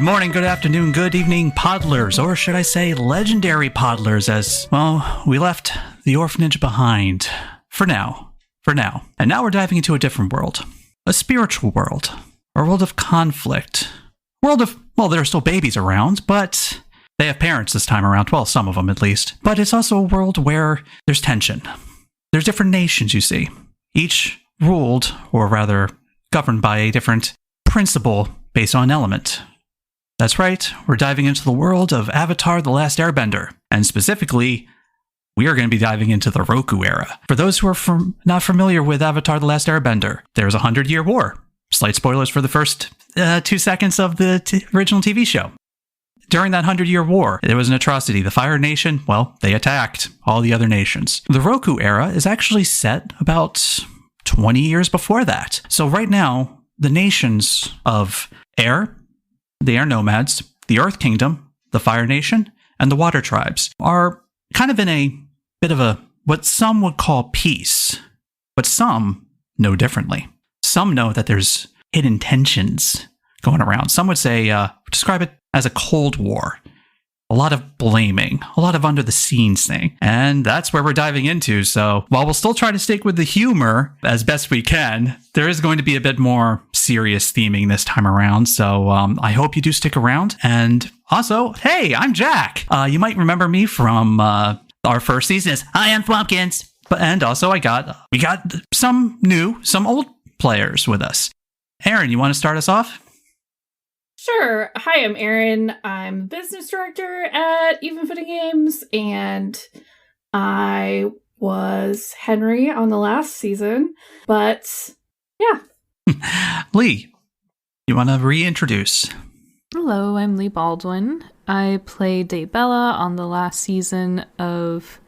morning, good afternoon, good evening, Podlers, or should I say legendary Podlers, as, well, we left the orphanage behind. For now. And now we're diving into a different world. A spiritual world. A world of conflict. World of, well, there are still babies around, but they have parents this time around. Well, some of them at least. But it's also a world where there's tension. There's different nations, you see. Each ruled, or rather governed by a different principle based on an element. That's right, we're diving into the world of Avatar: The Last Airbender. And specifically, we are going to be diving into the Roku era. For those who are not familiar with Avatar: The Last Airbender, there's a 100-year war. Slight spoilers for the first 2 seconds of the original TV show. During that 100-year war, there was an atrocity. The Fire Nation, well, they attacked all the other nations. The Roku era is actually set about 20 years before that. So right now, the nations of Air, the Air Nomads, the Earth Kingdom, the Fire Nation, and the Water Tribes are kind of in a bit of a, what some would call peace, but some know differently. Some know that there's hidden tensions going around. Some would say, describe it as a Cold War. A lot of blaming, a lot of under the scenes thing. And that's where we're diving into. So while we'll still try to stick with the humor as best we can, there is going to be a bit more serious theming this time around. So I hope you do stick around. And also, hey, I'm Jack. You might remember me from our first season as I Am Plumpkins. And also we got some old players with us. Aaryn, you want to start us off? Sure. Hi, I'm Aaryn. I'm business director at Even Footing Games, and I was Henry on the last season, but yeah. Lee, you want to reintroduce? Hello, I'm Lee Baldwin. I played Daybella on the last season of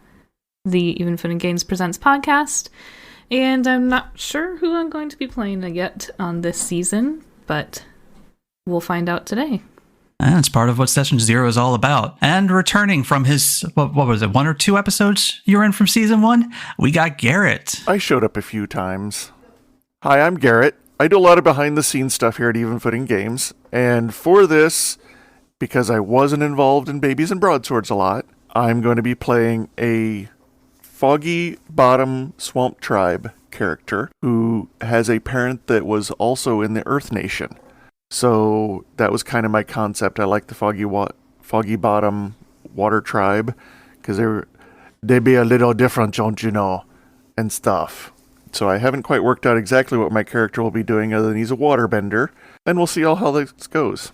the Even Footing Games Presents podcast, and I'm not sure who I'm going to be playing yet on this season, but we'll find out today. And it's part of what Session Zero is all about. And returning from his, what was it, 1 or 2 episodes you were in from Season 1? We got Garrett. I showed up a few times. Hi, I'm Garrett. I do a lot of behind-the-scenes stuff here at Even Footing Games. And for this, because I wasn't involved in Babies and Broadswords a lot, I'm going to be playing a Foggy Bottom Swamp Tribe character who has a parent that was also in the Earth Nation. So that was kind of my concept. I like the Foggy Bottom Water Tribe because they'd be a little different, don't you know, and stuff. So I haven't quite worked out exactly what my character will be doing other than he's a waterbender, and we'll see how this goes.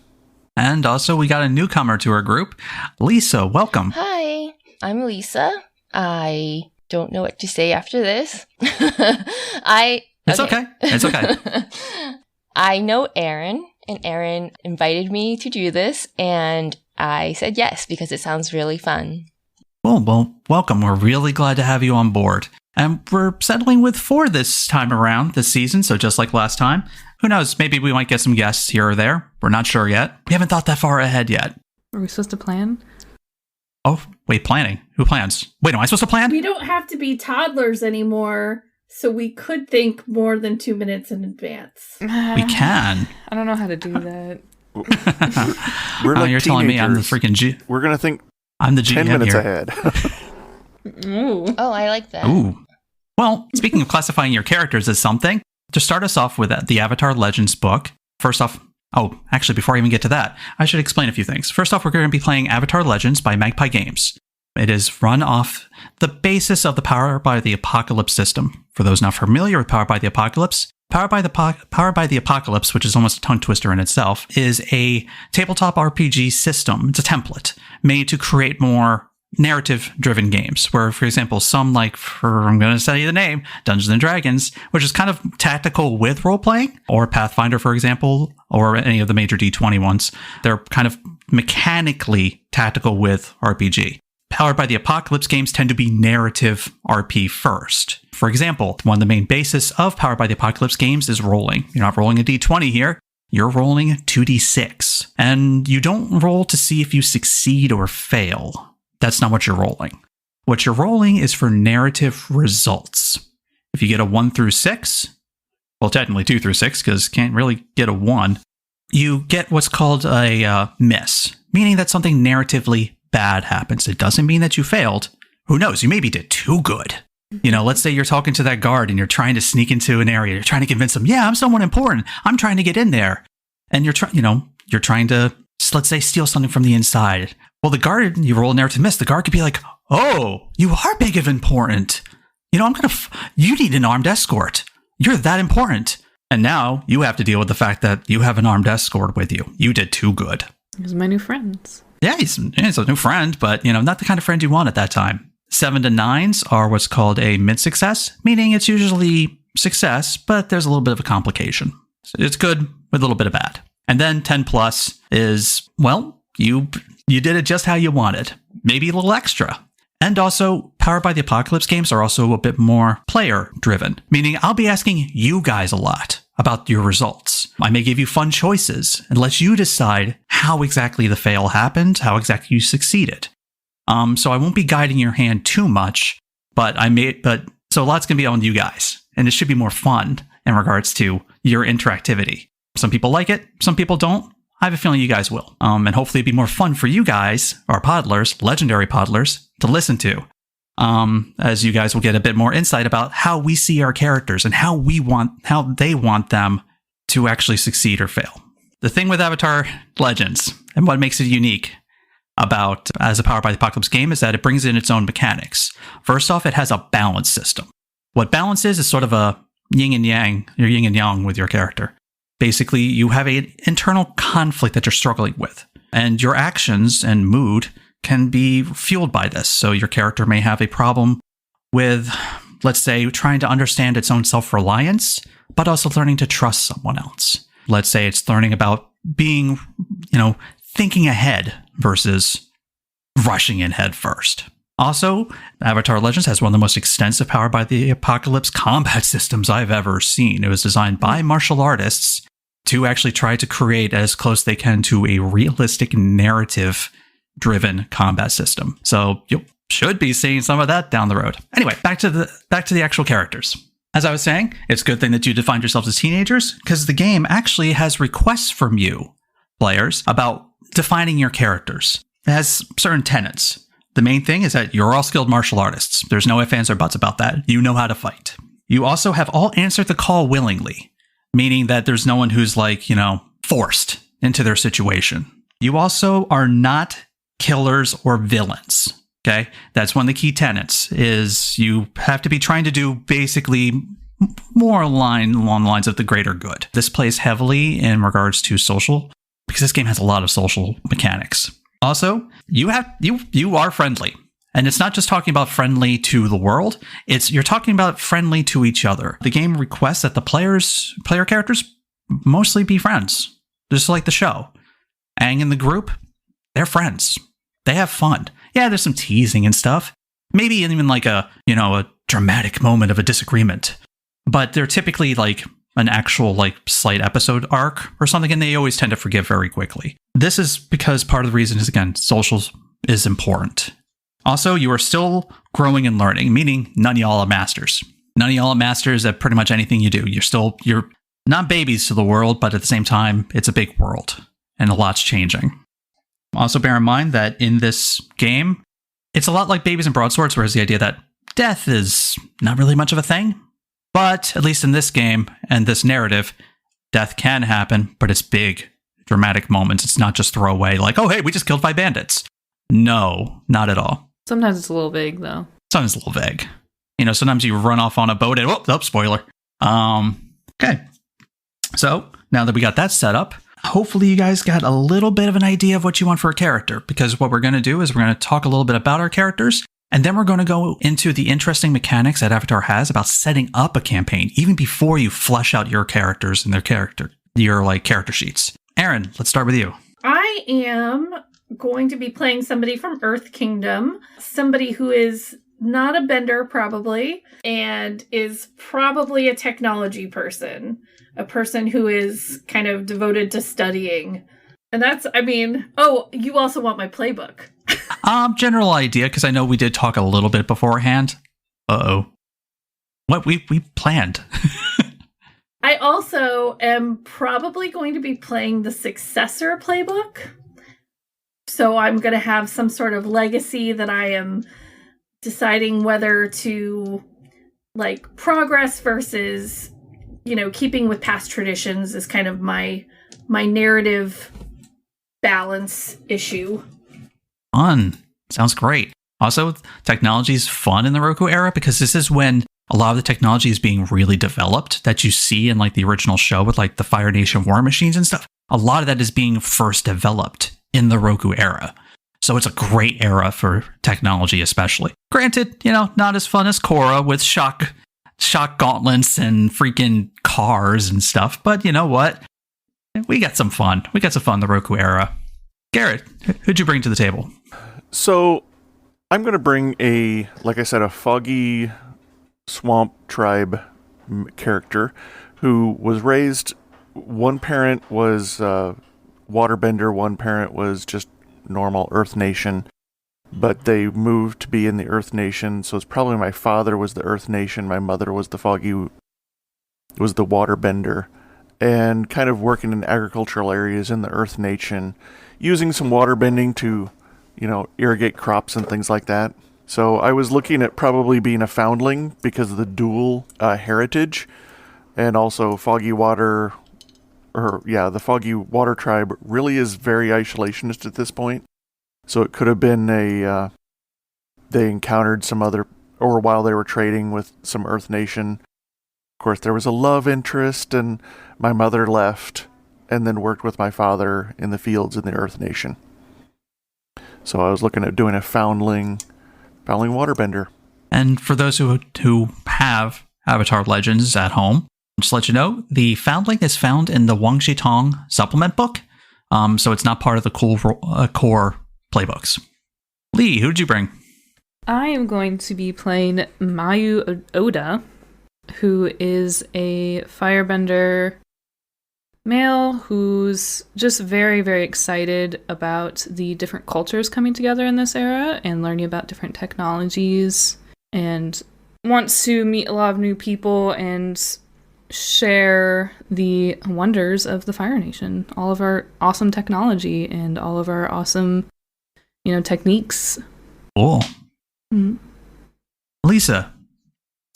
And also we got a newcomer to our group. Lisa, welcome. Hi, I'm Lisa. I don't know what to say after this. It's okay. I know Aaryn. And Aaryn invited me to do this, and I said yes, because it sounds really fun. Cool. Well, welcome. We're really glad to have you on board. And we're settling with 4 this time around, this season, so just like last time. Who knows, maybe we might get some guests here or there. We're not sure yet. We haven't thought that far ahead yet. Are we supposed to plan? Oh, wait, planning? Who plans? Wait, am I supposed to plan? We don't have to be toddlers anymore, so we could think more than 2 minutes in advance. We can. I don't know how to do that. We're like you're telling me I'm the freaking G. We're going to think I'm the 10 GM minutes here. ahead. Oh, I like that. Ooh. Well, speaking of classifying your characters as something, to start us off with the Avatar Legends book, first off, actually, before I even get to that, I should explain a few things. First off, we're going to be playing Avatar Legends by Magpie Games. It is run off the basis of the Power by the Apocalypse system. For those not familiar with Power by the Apocalypse, Power by the Apocalypse, which is almost a tongue twister in itself, is a tabletop RPG system. It's a template made to create more narrative-driven games, where, for example, some I'm going to say the name, Dungeons & Dragons, which is kind of tactical with role-playing, or Pathfinder, for example, or any of the major D20 ones. They're kind of mechanically tactical with RPG. Powered by the Apocalypse games tend to be narrative RP first. For example, one of the main basis of Powered by the Apocalypse games is rolling. You're not rolling a D20 here. You're rolling 2d6. And you don't roll to see if you succeed or fail. That's not what you're rolling. What you're rolling is for narrative results. If you get a 1 through 6, well, technically 2 through 6, because can't really get a 1. you get what's called a miss, meaning that something narratively bad happens. It doesn't mean that you failed. Who knows? You maybe did too good. You know, let's say you're talking to that guard and you're trying to sneak into an area. You're trying to convince them, yeah, I'm someone important. I'm trying to get in there. And you're trying to, let's say, steal something from the inside. Well, the guard, you roll a narrative miss. The guard could be like, oh, you are big of important. You know, you need an armed escort. You're that important. And now you have to deal with the fact that you have an armed escort with you. You did too good. He's my new friends. Yeah, he's a new friend, but, not the kind of friend you want at that time. 7 to 9s are what's called a mid-success, meaning it's usually success, but there's a little bit of a complication. So it's good with a little bit of bad. And then 10 plus is, well, you did it just how you wanted. Maybe a little extra. And also, Powered by the Apocalypse games are also a bit more player-driven, meaning I'll be asking you guys a lot about your results. I may give you fun choices and let you decide how exactly the fail happened, how exactly you succeeded. So I won't be guiding your hand too much, so a lot's going to be on you guys, and it should be more fun in regards to your interactivity. Some people like it, some people don't. I have a feeling you guys will. And hopefully it'll be more fun for you guys, our podlers, legendary podlers, to listen to. As you guys will get a bit more insight about how we see our characters and how they want them to actually succeed or fail. The thing with Avatar Legends and what makes it unique as a Powered by the Apocalypse game is that it brings in its own mechanics. First off, it has a balance system. What balance is sort of a yin and yang with your character. Basically, you have an internal conflict that you're struggling with, and your actions and mood can be fueled by this. So your character may have a problem with, let's say, trying to understand its own self-reliance, but also learning to trust someone else. Let's say it's learning about being, thinking ahead versus rushing in head first. Also, Avatar Legends has one of the most extensive Powered by the Apocalypse combat systems I've ever seen. It was designed by martial artists to actually try to create as close they can to a realistic narrative-driven combat system. So you should be seeing some of that down the road. Anyway, back to the actual characters. As I was saying, it's a good thing that you defined yourselves as teenagers, because the game actually has requests from you, players, about defining your characters. It has certain tenets. The main thing is that you're all skilled martial artists. There's no ifs, ands, or buts about that. You know how to fight. You also have all answered the call willingly, meaning that there's no one who's forced into their situation. You also are not killers or villains. Okay, that's one of the key tenets, is you have to be trying to do basically more along the lines of the greater good. This plays heavily in regards to social, because this game has a lot of social mechanics. Also, you are friendly. And it's not just talking about friendly to the world, you're talking about friendly to each other. The game requests that the player characters mostly be friends, just like the show. Aang and the group, they're friends. They have fun. Yeah, there's some teasing and stuff. Maybe even a dramatic moment of a disagreement. But they're typically an actual slight episode arc or something, and they always tend to forgive very quickly. This is because part of the reason is, again, social is important. Also, you are still growing and learning, meaning none of y'all are masters. None of y'all are masters at pretty much anything you do. You're not babies to the world, but at the same time, it's a big world, and a lot's changing. Also, bear in mind that in this game, it's a lot like Babies and Broadswords, whereas the idea that death is not really much of a thing. But at least in this game and this narrative, death can happen, but it's big, dramatic moments. It's not just throwaway, oh, hey, we just killed 5 bandits. No, not at all. Sometimes it's a little vague, though. Sometimes it's a little vague. Sometimes you run off on a boat and, spoiler. Okay. So, now that we got that set up, hopefully you guys got a little bit of an idea of what you want for a character, because what we're going to do is we're going to talk a little bit about our characters, and then we're going to go into the interesting mechanics that Avatar has about setting up a campaign, even before you flesh out your characters and your character sheets. Aaryn, let's start with you. I am going to be playing somebody from Earth Kingdom, somebody who is not a bender probably, and is probably a technology person. A person who is kind of devoted to studying. And that's, you also want my playbook. General idea, because I know we did talk a little bit beforehand. Uh-oh. What? We planned. I also am probably going to be playing the successor playbook. So I'm going to have some sort of legacy that I am deciding whether to like progress versus, keeping with past traditions is kind of my narrative balance issue. Fun. Sounds great. Also, technology is fun in the Roku era because this is when a lot of the technology is being really developed that you see in like the original show with like the Fire Nation war machines and stuff. A lot of that is being first developed in the Roku era. So it's a great era for technology, especially. Granted, not as fun as Korra with shock gauntlets and freaking cars and stuff. But you know what? We got some fun. We got some fun in the Roku era. Garrett, who'd you bring to the table? So I'm going to bring a foggy swamp tribe character who was raised. One parent was waterbender, one parent was just normal Earth Nation, but they moved to be in the Earth Nation. So it's probably my father was the Earth Nation, my mother was the waterbender, and kind of working in agricultural areas in the Earth Nation, using some waterbending to, irrigate crops and things like that. So I was looking at probably being a foundling because of the dual heritage, and also the Foggy Water tribe really is very isolationist at this point. So it could have been they encountered some other, or while they were trading with some Earth Nation. Of course, there was a love interest, and my mother left and then worked with my father in the fields in the Earth Nation. So I was looking at doing a foundling waterbender. And for those who have Avatar Legends at home, just to let you know, the foundling is found in the Wang Tong supplement book. So it's not part of the core playbooks. Lee, who'd you bring? I am going to be playing Mayu Oda, who is a firebender male who's just very, very excited about the different cultures coming together in this era and learning about different technologies, and wants to meet a lot of new people and share the wonders of the Fire Nation, all of our awesome technology and all of our awesome, techniques. Cool. Mm-hmm. Lisa,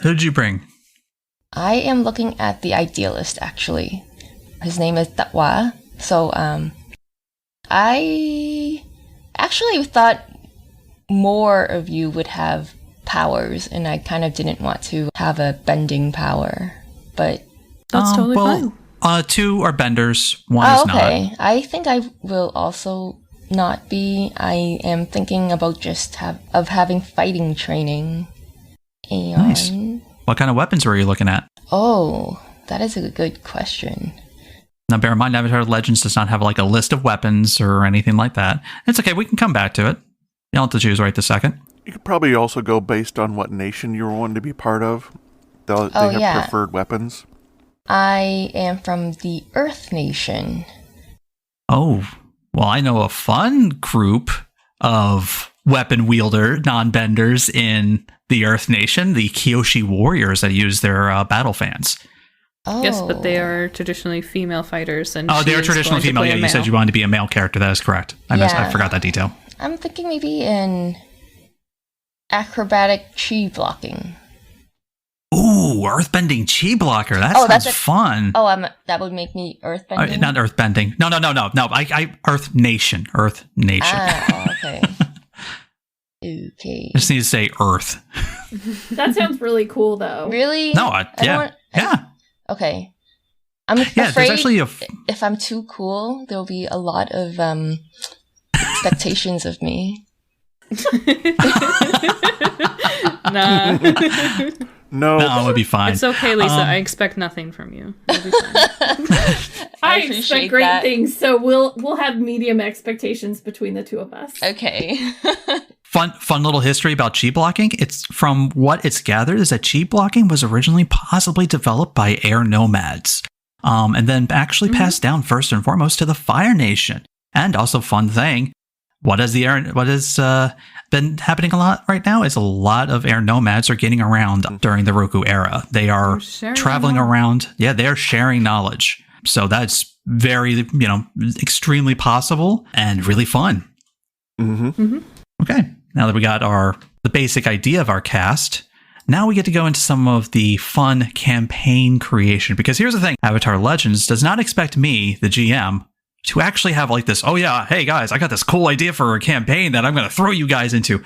who did you bring? I am looking at the idealist, actually. His name is Tatwa. So, I actually thought more of you would have powers, and I kind of didn't want to have a bending power, but... That's totally fine. Two are benders, one is not. Okay. I think I will also not be. I am thinking about just having fighting training. And... Nice. What kind of weapons were you looking at? Oh, that is a good question. Now, bear in mind, Avatar Legends does not have like a list of weapons or anything like that. It's okay. We can come back to it. You don't have to choose right this second. You could probably also go based on what nation you were wanting to be part of. They have preferred weapons. I am from the Earth Nation. Oh, well, I know a fun group of weapon wielder non-benders in the Earth Nation, the Kyoshi Warriors that use their battle fans. Oh. Yes, but they are traditionally female fighters. And they are traditionally female. Yeah, you said you wanted to be a male character. That is correct. I forgot that detail. I'm thinking maybe in acrobatic chi blocking. Ooh, earthbending chi blocker. That sounds fun. Oh, that would make me earthbending? Not earthbending. No. I Earth Nation. Earth Nation. Okay. Okay. I just need to say Earth. That sounds really cool, though. Really? No, yeah. Okay. I'm afraid there's actually if I'm too cool, there'll be a lot of expectations of me. Nah. No, it would be fine. It's okay, Lisa. I expect nothing from you. It'll be fine. I expect great things, so we'll have medium expectations between the two of us. Okay. Fun little history about chi blocking. It's from what it's gathered is that chi blocking was originally possibly developed by air nomads, and then actually passed down first and foremost to the Fire Nation. And also, fun thing, what has been happening a lot right now is a lot of air nomads are getting around during the Roku era. They are traveling around. Yeah, they're sharing knowledge. So that's very, extremely possible and really fun. Okay, now that we got the basic idea of our cast, now we get to go into some of the fun campaign creation. Because here's the thing, Avatar Legends does not expect me, the GM, to actually have like this, oh yeah, hey guys, I got this cool idea for a campaign that I'm going to throw you guys into.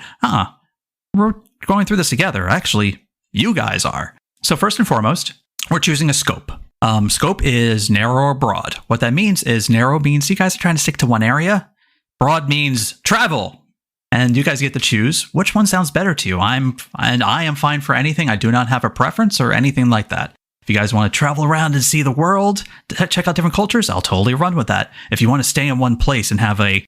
We're going through this together. Actually, you guys are. So first and foremost, we're choosing a scope. Scope is narrow or broad. What that means is narrow means you guys are trying to stick to one area. Broad means travel. And you guys get to choose which one sounds better to you. I am fine for anything. I do not have a preference or anything like that. If you guys want to travel around and see the world, check out different cultures, I'll totally run with that. If you want to stay in one place and have a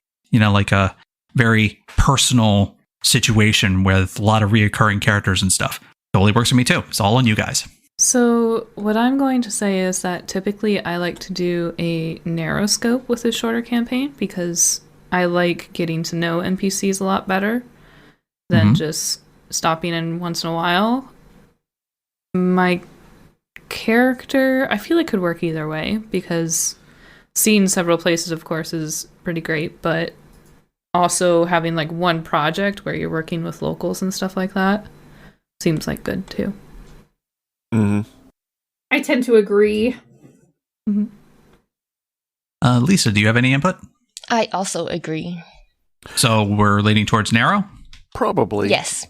very personal situation with a lot of reoccurring characters and stuff, totally works for me too. It's all on you guys. So what I'm going to say is that typically I like to do a narrow scope with a shorter campaign because I like getting to know NPCs a lot better than just stopping in once in a while. My character, I feel it could work either way because seeing several places, of course, is pretty great, but also having like one project where you're working with locals and stuff like that seems like good too. I tend to agree. Lisa, do you have any input? I also agree. So we're leaning towards narrow? Probably. Yes.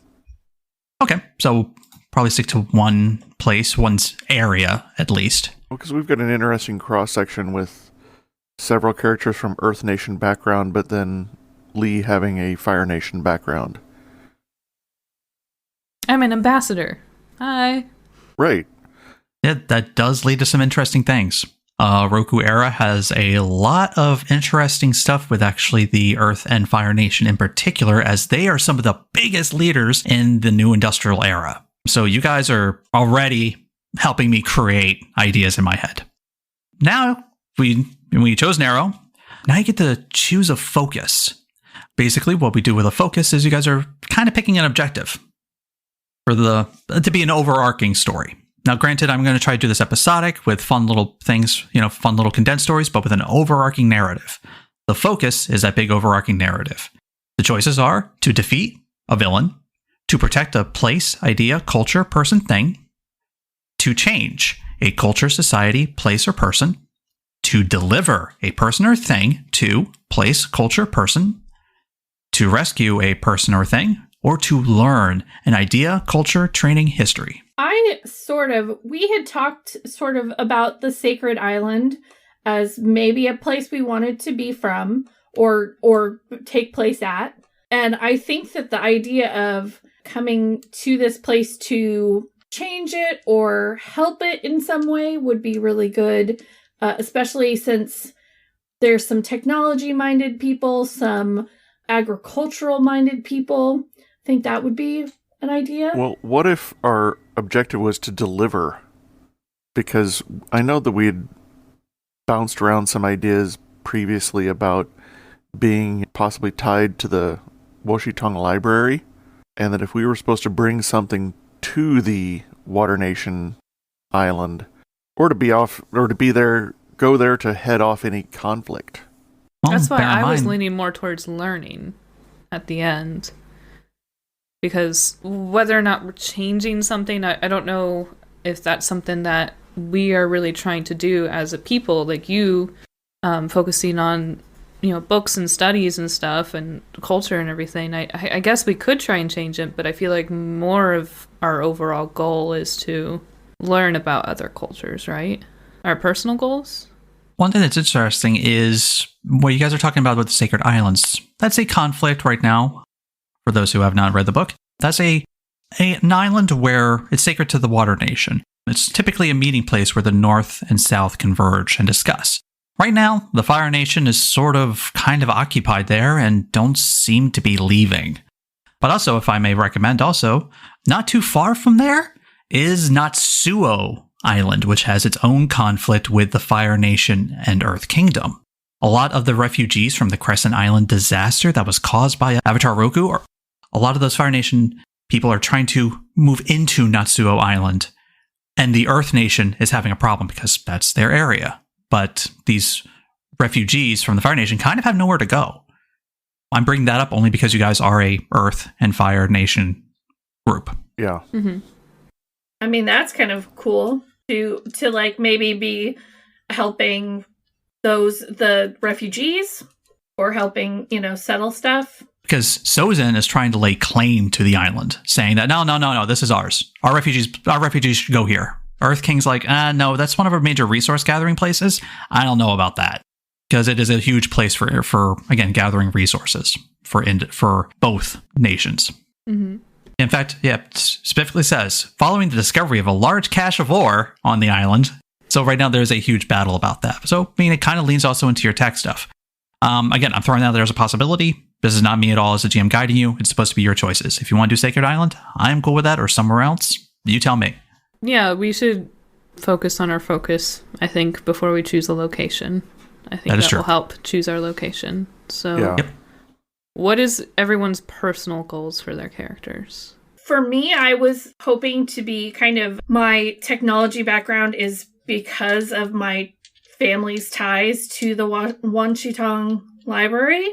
Okay, so probably stick to one place, one area at least. Well, because we've got an interesting cross-section with several characters from Earth Nation background, but then Lee having a Fire Nation background. I'm an ambassador. Hi. Right. Yeah, that does lead to some interesting things. Roku era has a lot of interesting stuff with actually the Earth and Fire Nation in particular, as they are some of the biggest leaders in the new industrial era. So you guys are already helping me create ideas in my head. Now, we chose narrow. Now you get to choose a focus. Basically, what we do with a focus is you guys are kind of picking an objective to be an overarching story. Now, granted, I'm going to try to do this episodic with fun little things, fun little condensed stories, but with an overarching narrative. The focus is that big overarching narrative. The choices are to defeat a villain, to protect a place, idea, culture, person, thing, to change a culture, society, place, or person, to deliver a person or thing to place, culture, person, to rescue a person or thing, or to learn an idea, culture, training, history. We had talked sort of about the Sacred Island as maybe a place we wanted to be from or take place at. And I think that the idea of coming to this place to change it or help it in some way would be really good, especially since there's some technology-minded people, some agricultural-minded people. I think that would be an idea. Well, what if our objective was to deliver? Because I know that we had bounced around some ideas previously about being possibly tied to the Woshitong Library, and that if we were supposed to bring something to the Water Nation island, or to go there to head off any conflict. Well, that's why I was mind. leaning more towards learning at the end. Because whether or not we're changing something, I don't know if that's something that we are really trying to do as a people, like you, focusing on, books and studies and stuff and culture and everything. I guess we could try and change it, but I feel like more of our overall goal is to learn about other cultures, right? Our personal goals. One thing that's interesting is what you guys are talking about with the Sacred Islands. That's a conflict right now. For those who have not read the book, that's an island where it's sacred to the Water Nation. It's typically a meeting place where the North and South converge and discuss. Right now, the Fire Nation is sort of kind of occupied there and don't seem to be leaving. But also, if I may recommend also, not too far from there is Natsuo Island, which has its own conflict with the Fire Nation and Earth Kingdom. a lot of the refugees from the Crescent Island disaster that was caused by Avatar Roku, or a lot of those Fire Nation people are trying to move into Natsuo Island. And the Earth Nation is having a problem because that's their area. But these refugees from the Fire Nation kind of have nowhere to go. I'm bringing that up only because you guys are a Earth and Fire Nation group. Yeah. Mm-hmm. I mean, that's kind of cool to like maybe be helping the refugees or helping, settle stuff. Because Sozin is trying to lay claim to the island, saying that no, this is ours. Our refugees should go here. Earth King's like, no, that's one of our major resource gathering places. I don't know about that. Because it is a huge place for again, gathering resources for both nations. Mm-hmm. In fact, it specifically says, following the discovery of a large cache of ore on the island. So right now there's a huge battle about that. So, it kind of leans also into your tech stuff. Again, I'm throwing out there's a possibility. This is not me at all as a GM guiding you. It's supposed to be your choices. If you want to do Sacred Island, I'm cool with that, or somewhere else. You tell me. Yeah, we should focus on our focus, I think, before we choose a location. I think that will help choose our location. So, What is everyone's personal goals for their characters? For me, I was hoping to be kind of, my technology background is because of my family's ties to the Wanchitong Library.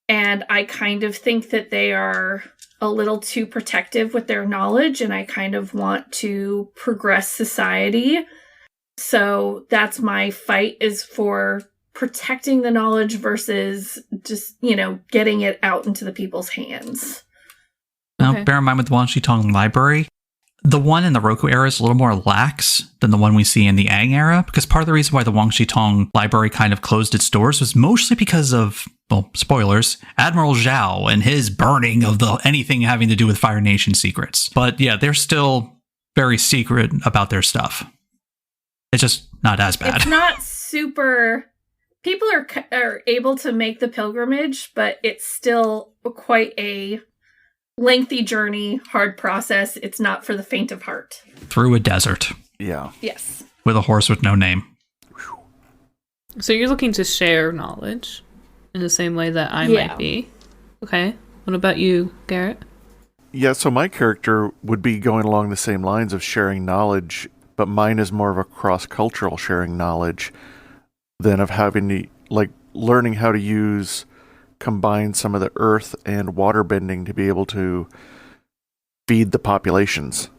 And I kind of think that they are a little too protective with their knowledge, and I kind of want to progress society. So that's my fight, is for protecting the knowledge versus just, getting it out into the people's hands. Now, bear in mind with the Wanchitong Library, the one in the Roku era is a little more lax than the one we see in the Aang era, because part of the reason why the Wanchitong Library kind of closed its doors was mostly because of, well, spoilers, Admiral Zhao and his burning of anything having to do with Fire Nation secrets. But yeah, they're still very secret about their stuff. It's just not as bad. It's not super... People are able to make the pilgrimage, but it's still quite a lengthy journey, hard process. It's not for the faint of heart. Through a desert. Yeah. Yes. With a horse with no name. So you're looking to share knowledge in the same way that I might be. Okay. What about you, Garrett? Yeah, so my character would be going along the same lines of sharing knowledge, but mine is more of a cross-cultural sharing knowledge than of having to, learning how to combine some of the earth and water bending to be able to feed the populations.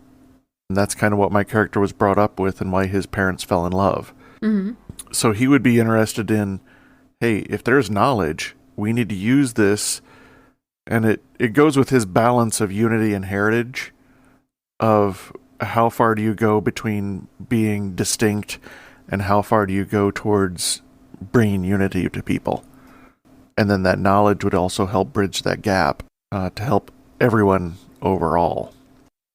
And that's kind of what my character was brought up with and why his parents fell in love. Mm-hmm. So he would be interested in, hey, if there's knowledge, we need to use this. And it goes with his balance of unity and heritage, of how far do you go between being distinct and how far do you go towards bringing unity to people. And then that knowledge would also help bridge that gap to help everyone overall.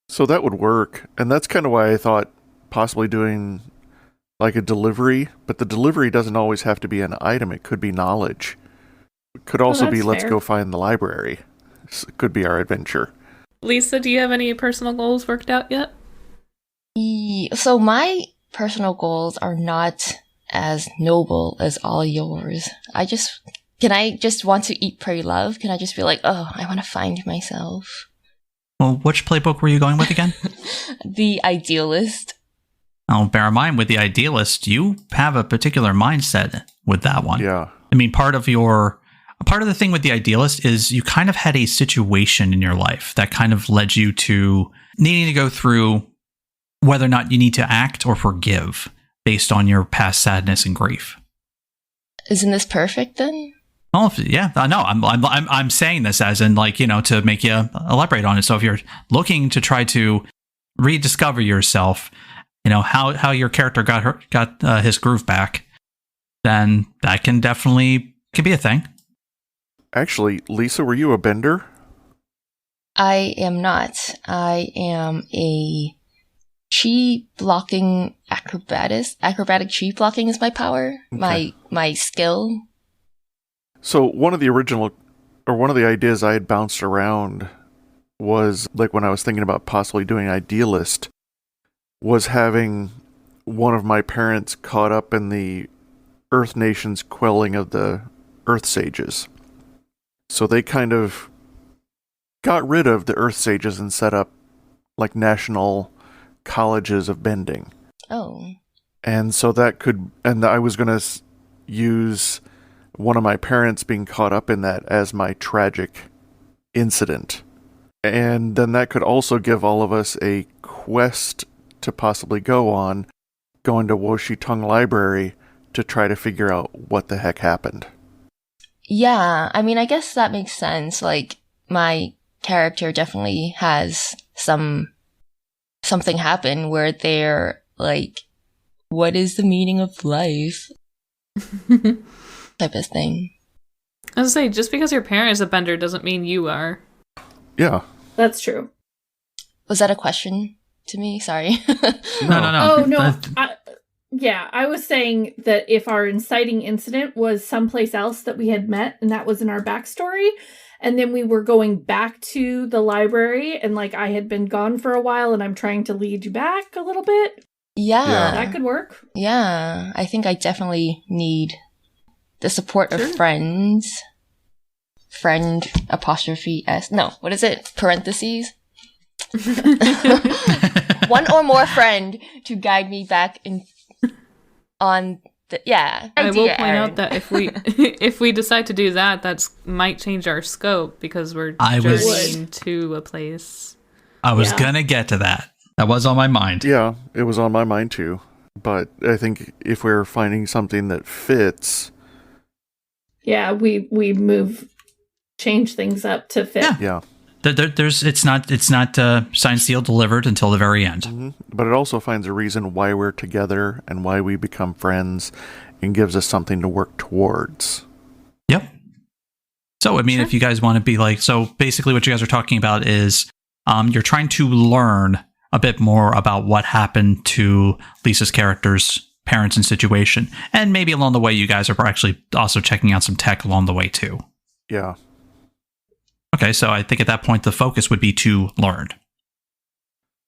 So that would work. And that's kind of why I thought possibly doing like a delivery, but the delivery doesn't always have to be an item. It could be knowledge. It could also be let's go find the library. It could be our adventure. Lisa, do you have any personal goals worked out yet? So my personal goals are not as noble as all yours. Can I just want to eat, pray, love? Can I just be like, oh, I want to find myself? Well, which playbook were you going with again? The Idealist. Oh, bear in mind, with the Idealist, you have a particular mindset with that one. Yeah. I mean, part of the thing with the Idealist is you kind of had a situation in your life that kind of led you to needing to go through whether or not you need to act or forgive based on your past sadness and grief. Isn't this perfect then? Oh yeah, no, I'm saying this as in to make you elaborate on it. So if you're looking to try to rediscover yourself, how your character got his groove back, then that can be a thing. Actually, Lisa, were you a bender? I am not. I am a chi blocking acrobatic chi blocking is my power. Okay. My skill. So one of the ideas I had bounced around was, like, when I was thinking about possibly doing Idealist, was having one of my parents caught up in the Earth Nation's quelling of the Earth Sages. So they kind of got rid of the Earth Sages and set up like national colleges of bending. Oh. And so that could, and I was going to use one of my parents being caught up in that as my tragic incident. And then that could also give all of us a quest to possibly go into Woshi Tung Library to try to figure out what the heck happened. Yeah, I mean, I guess that makes sense. Like, my character definitely has something happen where they're like, what is the meaning of life? Type of thing. I was gonna say, just because your parent is a bender doesn't mean you are. Yeah. That's true. Was that a question to me? Sorry. No. Oh, no. I was saying that if our inciting incident was someplace else that we had met and that was in our backstory, and then we were going back to the library and like I had been gone for a while and I'm trying to lead you back a little bit. Yeah. That could work. Yeah. I think I definitely need the support of friends. Friend apostrophe S. No, what is it? Parentheses. One or more friend to guide me back on the, yeah. I will point out that if we decide to do that, that's might change our scope because we're journeying to a place. I was gonna get to that. That was on my mind. Yeah, it was on my mind too. But I think if we're finding something that fits, yeah, we change things up to fit. Yeah. It's not signed, sealed, delivered until the very end. Mm-hmm. But it also finds a reason why we're together and why we become friends, and gives us something to work towards. Yep. So I mean, if you guys want to be like, so basically, what you guys are talking about is, you're trying to learn a bit more about what happened to Lisa's character's parents and situation, and maybe along the way, you guys are actually also checking out some tech along the way too. Yeah. Okay, so I think at that point the focus would be to learn.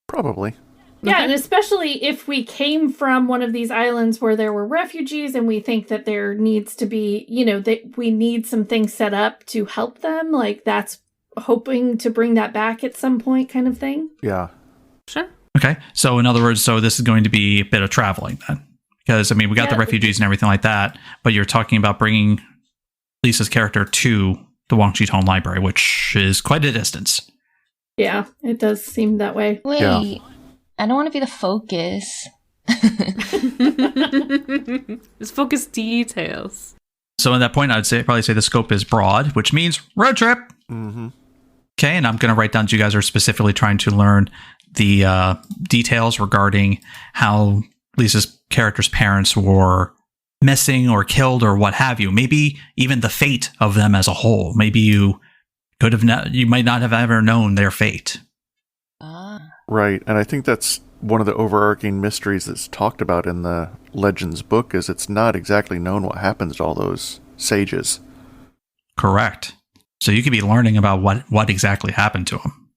Probably. Yeah, and especially if we came from one of these islands where there were refugees and we think that there needs to be, that we need some things set up to help them, like that's hoping to bring that back at some point kind of thing. Yeah. Sure. Okay, so in other words, so this is going to be a bit of traveling then. Because, I mean, we got the refugees and everything like that, but you're talking about bringing Lisa's character to the Wangshi Tong Library, which is quite a distance. Yeah, it does seem that way. Wait, yeah. I don't want to be the focus. Just focus details. So at that point, I'd probably say the scope is broad, which means road trip. Mm-hmm. Okay, and I'm going to write down that you guys are specifically trying to learn the details regarding how Lisa's character's parents were missing or killed or what have you. Maybe even the fate of them as a whole. Maybe you could have you might not have ever known their fate. Right, and I think that's one of the overarching mysteries that's talked about in the Legends book, is it's not exactly known what happens to all those sages. Correct. So you could be learning about what exactly happened to them.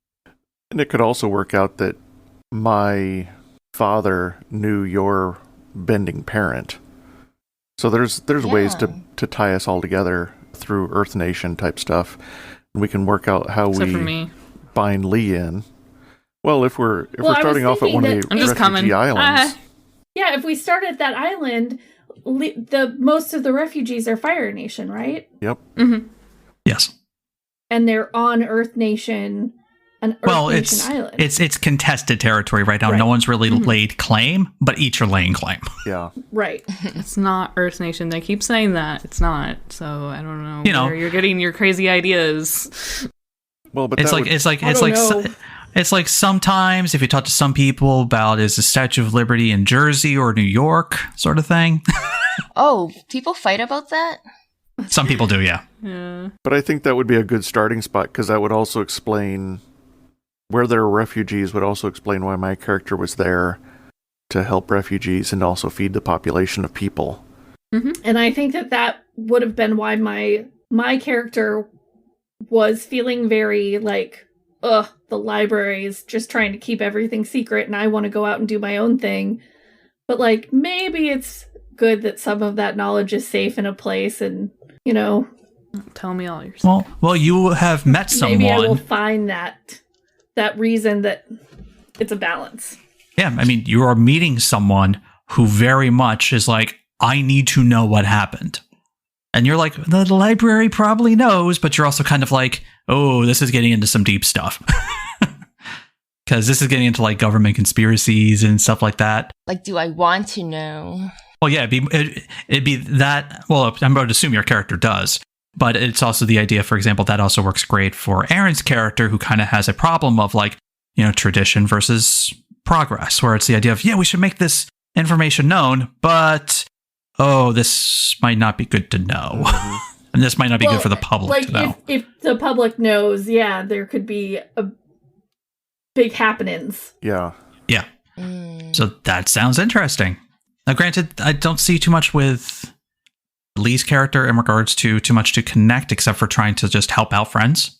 And it could also work out that my father knew your bending parent. So there's ways to tie us all together through Earth Nation type stuff. And we can work out how Except we for me. bind Lee in. Well, if we're starting off at one of the refugee islands. Yeah, if we start at that island, most of the refugees are Fire Nation, right? Yep. Mm-hmm. Yes. And they're on Earth Nation. Island. It's contested territory right now. Right. No one's really laid claim, but each are laying claim. Yeah. Right. It's not Earth Nation. They keep saying that. It's not. So I don't know where you're getting your crazy ideas. Well, but it's like sometimes if you talk to some people about is the Statue of Liberty in Jersey or New York sort of thing. Oh, people fight about that? Some people do, yeah. Yeah. But I think that would be a good starting spot, because that would also explain where there are refugees, would also explain why my character was there to help refugees and also feed the population of people. Mm-hmm. And I think that would have been why my character was feeling very like, the library is just trying to keep everything secret and I want to go out and do my own thing. But like, maybe it's good that some of that knowledge is safe in a place, and you know, Tell me all your stuff. Well, you have met someone. maybe I will find that reason that it's a balance. Yeah, I mean, you are meeting someone who very much is like, I need to know what happened. And you're like, the library probably knows, but you're also kind of like, oh, this is getting into some deep stuff. Because this is getting into like government conspiracies and stuff like that. Like, do I want to know? Well, yeah, it'd be that. Well, I'm going to assume your character does. But it's also the idea, for example, that also works great for Aaryn's character, who kind of has a problem of like, you know, tradition versus progress, where it's the idea of, yeah, we should make this information known, but, oh, this might not be good to know. And this might not be good for the public to know. If the public knows, yeah, there could be a big happenings. Yeah. Yeah. So that sounds interesting. Now, granted, I don't see too much with Lee's character in regards to too much to connect, except for trying to just help out friends.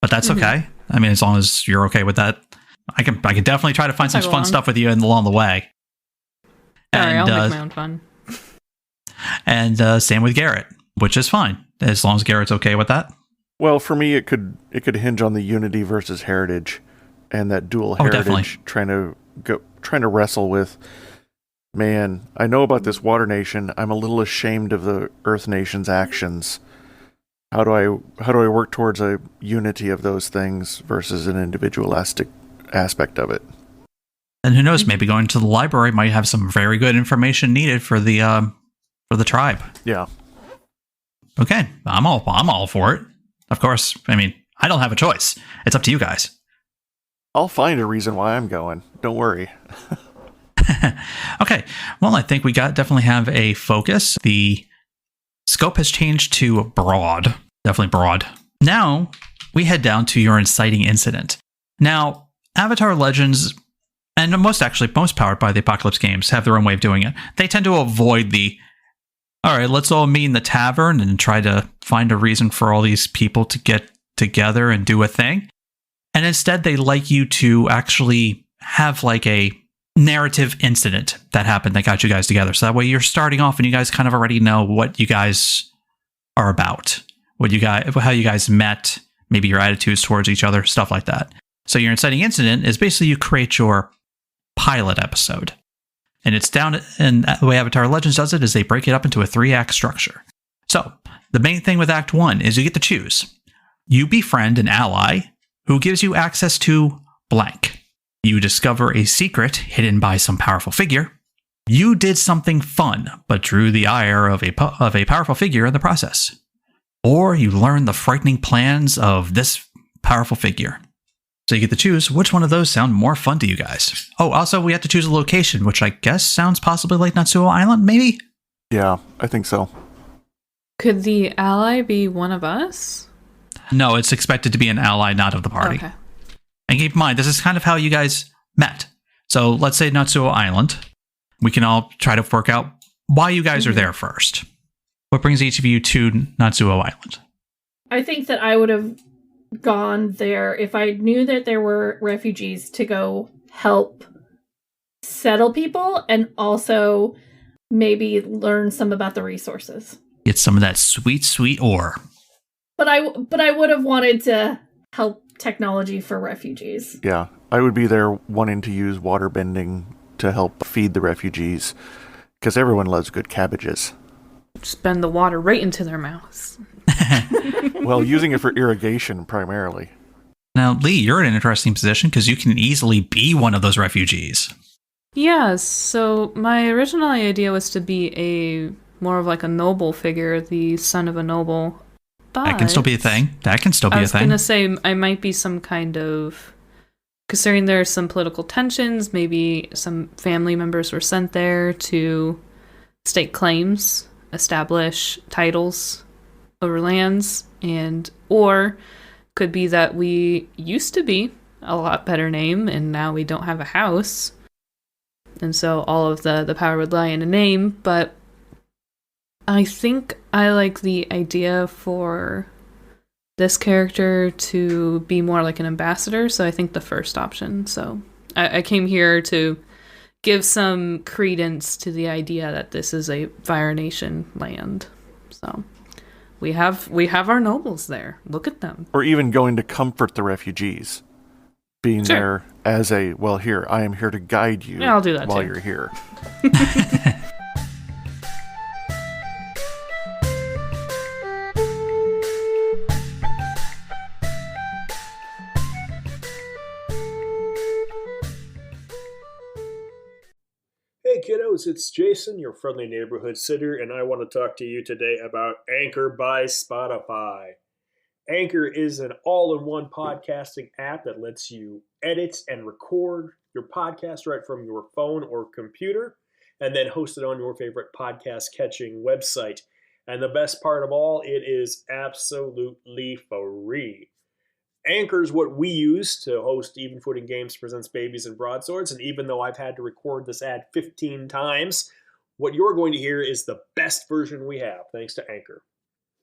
But that's okay. I mean, as long as you're okay with that, I can definitely try to find some fun stuff with you along the way. Sorry, And, I'll make my own fun. And same with Garrett, which is fine as long as Garrett's okay with that. Well, for me, it could hinge on the unity versus heritage, and that dual heritage trying to wrestle with. Man, I know about this Water Nation. I'm a little ashamed of the Earth Nation's actions. How do I work towards a unity of those things versus an individualistic aspect of it? And who knows? Maybe going to the library might have some very good information needed for the tribe. Yeah. Okay, I'm all for it. Of course, I mean, I don't have a choice. It's up to you guys. I'll find a reason why I'm going. Don't worry. Okay, well, I think we definitely have a focus. The scope has changed to broad. Definitely broad. Now, we head down to your inciting incident. Now, Avatar Legends, and most powered by the Apocalypse games, have their own way of doing it. They tend to avoid all right, let's all meet in the tavern and try to find a reason for all these people to get together and do a thing. And instead, they like you to actually have like a narrative incident that happened that got you guys together. So that way you're starting off and you guys kind of already know what you guys are about, how you guys met, maybe your attitudes towards each other, stuff like that. So your inciting incident is basically you create your pilot episode. And it's down, and the way Avatar Legends does it is they break it up into a 3-act structure. So the main thing with Act 1 is you get to choose. You befriend an ally who gives you access to blank. You discover a secret hidden by some powerful figure. You did something fun, but drew the ire of a powerful figure in the process. Or you learn the frightening plans of this powerful figure. So you get to choose which one of those sound more fun to you guys. Oh, also we have to choose a location, which I guess sounds possibly like Natsuo Island, maybe? Yeah, I think so. Could the ally be one of us? No, it's expected to be an ally, not of the party. Okay. And keep in mind, this is kind of how you guys met. So let's say Natsuo Island. We can all try to work out why you guys are there first. What brings each of you to Natsuo Island? I think that I would have gone there if I knew that there were refugees to go help settle people and also maybe learn some about the resources. Get some of that sweet, sweet ore. But I would have wanted to help technology for refugees. Yeah, I would be there wanting to use water bending to help feed the refugees, because everyone loves good cabbages. Just bend the water right into their mouths. Well, using it for irrigation primarily. Now, Lee, you're in an interesting position because you can easily be one of those refugees. Yeah, so my original idea was to be more of like a noble figure, the son of a noble. But That can still be a thing. I was going to say I might be some kind of, considering there are some political tensions, maybe some family members were sent there to stake claims, establish titles over lands, or could be that we used to be a lot better name and now we don't have a house. And so all of the power would lie in a name, but I think I like the idea for this character to be more like an ambassador, so I think the first option. So I came here to give some credence to the idea that this is a Fire Nation land. So we have our nobles there. Look at them. Or even going to comfort the refugees. Being there as a, well, here, I am here to guide you I'll do that while too. you're here. Hey kiddos, it's Jason, your friendly neighborhood sitter, and I want to talk to you today about Anchor by Spotify. Anchor is an all-in-one podcasting app that lets you edit and record your podcast right from your phone or computer, and then host it on your favorite podcast-catching website. And the best part of all, it is absolutely free. Anchor is what we use to host Even Footing Games Presents Babies and Broadswords, and even though I've had to record this ad 15 times, what you're going to hear is the best version we have, thanks to Anchor.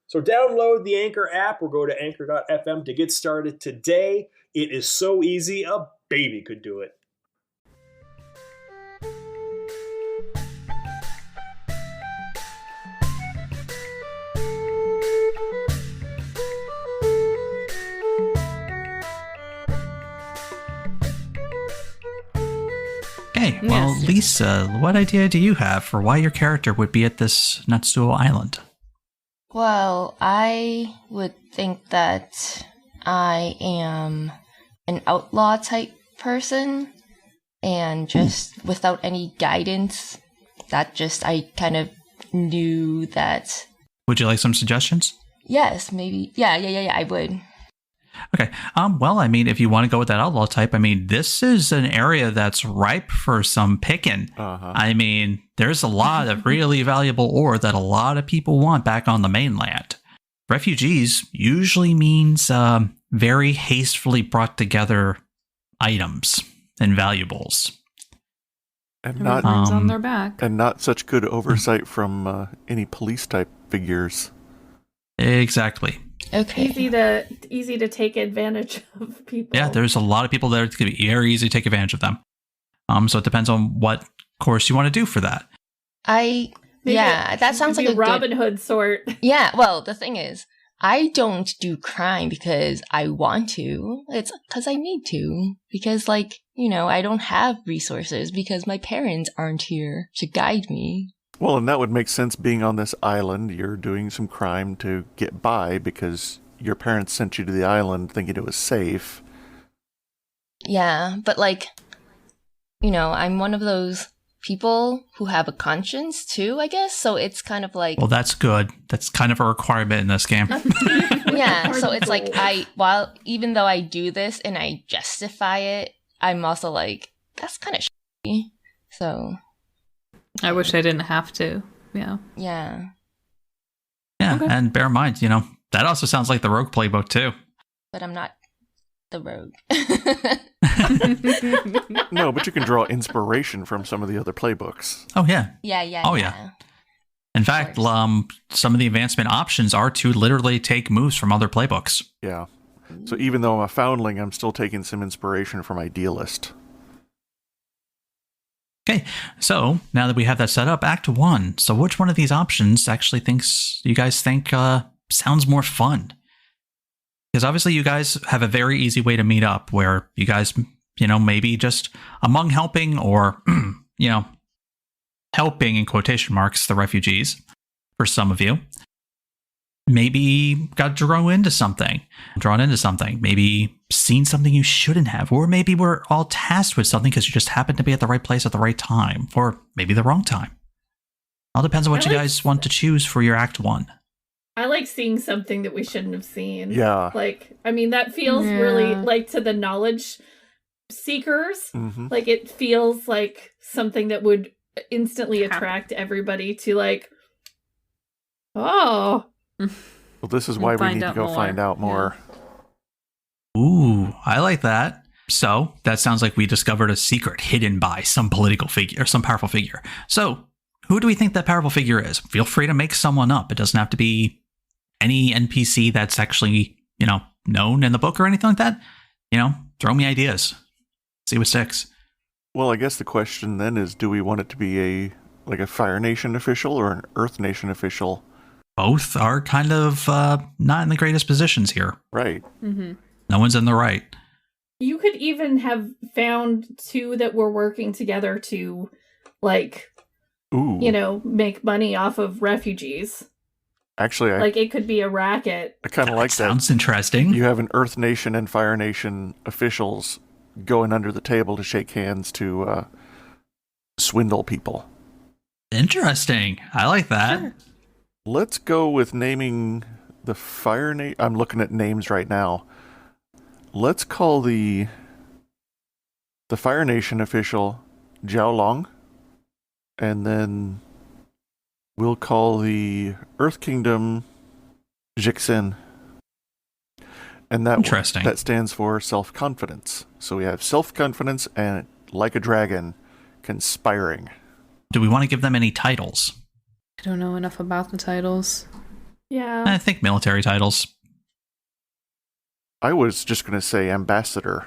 So download the Anchor app or go to anchor.fm to get started today. It is so easy, a baby could do it. Okay, well, Yes. Lisa, what idea do you have for why your character would be at this Natsuo Island? Well, I would think that I am an outlaw type person, and just without any guidance, I kind of knew that. Would you like some suggestions? Yes, maybe. Yeah, I would. Okay. Well, I mean, if you want to go with that outlaw type, I mean, this is an area that's ripe for some picking. Uh-huh. I mean, there's a lot of really valuable ore that a lot of people want back on the mainland. Refugees usually means very hastily brought together items and valuables. And not Everyone's on their back. and not such good oversight from any police type figures. Exactly. Okay. Easy to take advantage of people. Yeah, there's a lot of people there. It's going to be very easy to take advantage of them. So it depends on what course you want to do for that. That sounds like a Robin good. Hood sort. Yeah, well, the thing is, I don't do crime because I want to. It's because I need to. Because, I don't have resources because my parents aren't here to guide me. Well, and that would make sense being on this island. You're doing some crime to get by because your parents sent you to the island thinking it was safe. Yeah, but I'm one of those people who have a conscience too, I guess. So it's kind of like, Well, that's good. That's kind of a requirement in this game. yeah. So it's like even though I do this and I justify it, I'm also like, that's kind of shitty. So I wish I didn't have to. Yeah. yeah. Yeah, Okay. and bear in mind, that also sounds like the Rogue playbook too. But I'm not the rogue. No, but you can draw inspiration from some of the other playbooks. Oh, yeah. Yeah. Oh, yeah. In fact, course. some of the advancement options are to literally take moves from other playbooks. Yeah. So even though I'm a foundling, I'm still taking some inspiration from Idealist. Okay, so now that we have that set up, Act 1. So which one of these options actually you guys think sounds more fun? Because obviously you guys have a very easy way to meet up where you guys, maybe just among helping or, helping in quotation marks the refugees for some of you. Maybe got drawn into something, maybe seen something you shouldn't have, or maybe we're all tasked with something because you just happened to be at the right place at the right time, or maybe the wrong time. All depends on what you guys want to choose for your Act 1. I like seeing something that we shouldn't have seen. Yeah. That feels really to the knowledge seekers. Mm-hmm. It feels like something that would instantly attract everybody to oh. Well, this is why we need to go find out more. Ooh, I like that. So that sounds like we discovered a secret hidden by some political figure or some powerful figure. So who do we think that powerful figure is? Feel free to make someone up. It doesn't have to be any NPC that's actually, known in the book or anything like that. Throw me ideas. See what sticks. Well, I guess the question then is, do we want it to be a Fire Nation official or an Earth Nation official? Both are kind of not in the greatest positions here. Right. Mm-hmm. No one's in the right. You could even have found two that were working together to, like, Ooh. Make money off of refugees. Actually, Like, it could be a racket. I kind of like that. Sounds interesting. You have an Earth Nation and Fire Nation officials going under the table to shake hands to swindle people. Interesting. I like that. Sure. Let's go with naming the Fire Nation. I'm looking at names right now. Let's call the Fire Nation official Jiao Long, and then we'll call the Earth Kingdom Jixin. And Interesting. that stands for self-confidence. So we have self-confidence and, like a dragon, conspiring. Do we want to give them any titles? I don't know enough about the titles. Yeah. I think military titles. I was just going to say ambassador.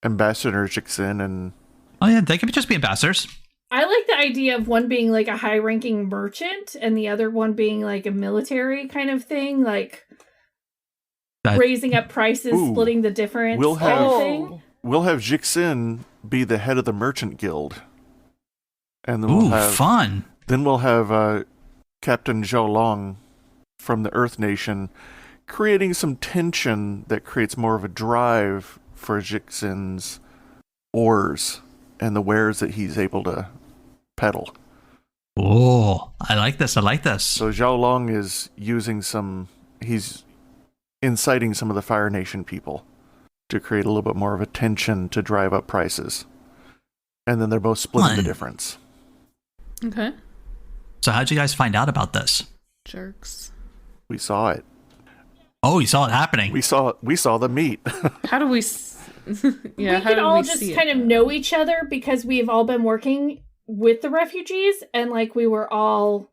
Ambassador Jixin and... Oh yeah, they could just be ambassadors. I like the idea of one being like a high-ranking merchant and the other one being like a military kind of thing, like raising up prices, Ooh. splitting the difference We'll kind have- of thing. We'll have Jixin be the head of the merchant guild. And then Ooh, fun. Then we'll have Captain Zhao Long from the Earth Nation creating some tension that creates more of a drive for Jixin's ores and the wares that he's able to peddle. Oh, I like this. I like this. So Zhao Long is he's inciting some of the Fire Nation people to create a little bit more of a tension to drive up prices. And then they're both splitting the Fun. difference. Okay. So how'd you guys find out about this? Jerks. We saw it. Oh, you saw it happening. We saw the meat. How do we... We how can do all we just see kind it? of know each other because we've all been working with the refugees, and like we were all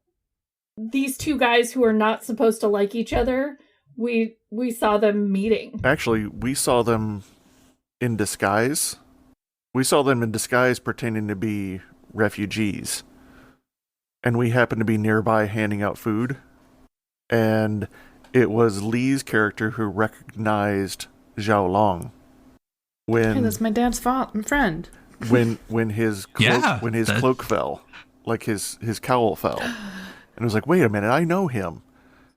these two guys who are not supposed to like each other. We saw them meeting. Actually, we saw them in disguise. We saw them in disguise pretending to be refugees. And we happened to be nearby handing out food. And it was Lee's character who recognized Zhao Long. Hey, that's my dad's friend. When his cloak, Yeah, cloak fell, like his cowl fell. And it was like, wait a minute, I know him.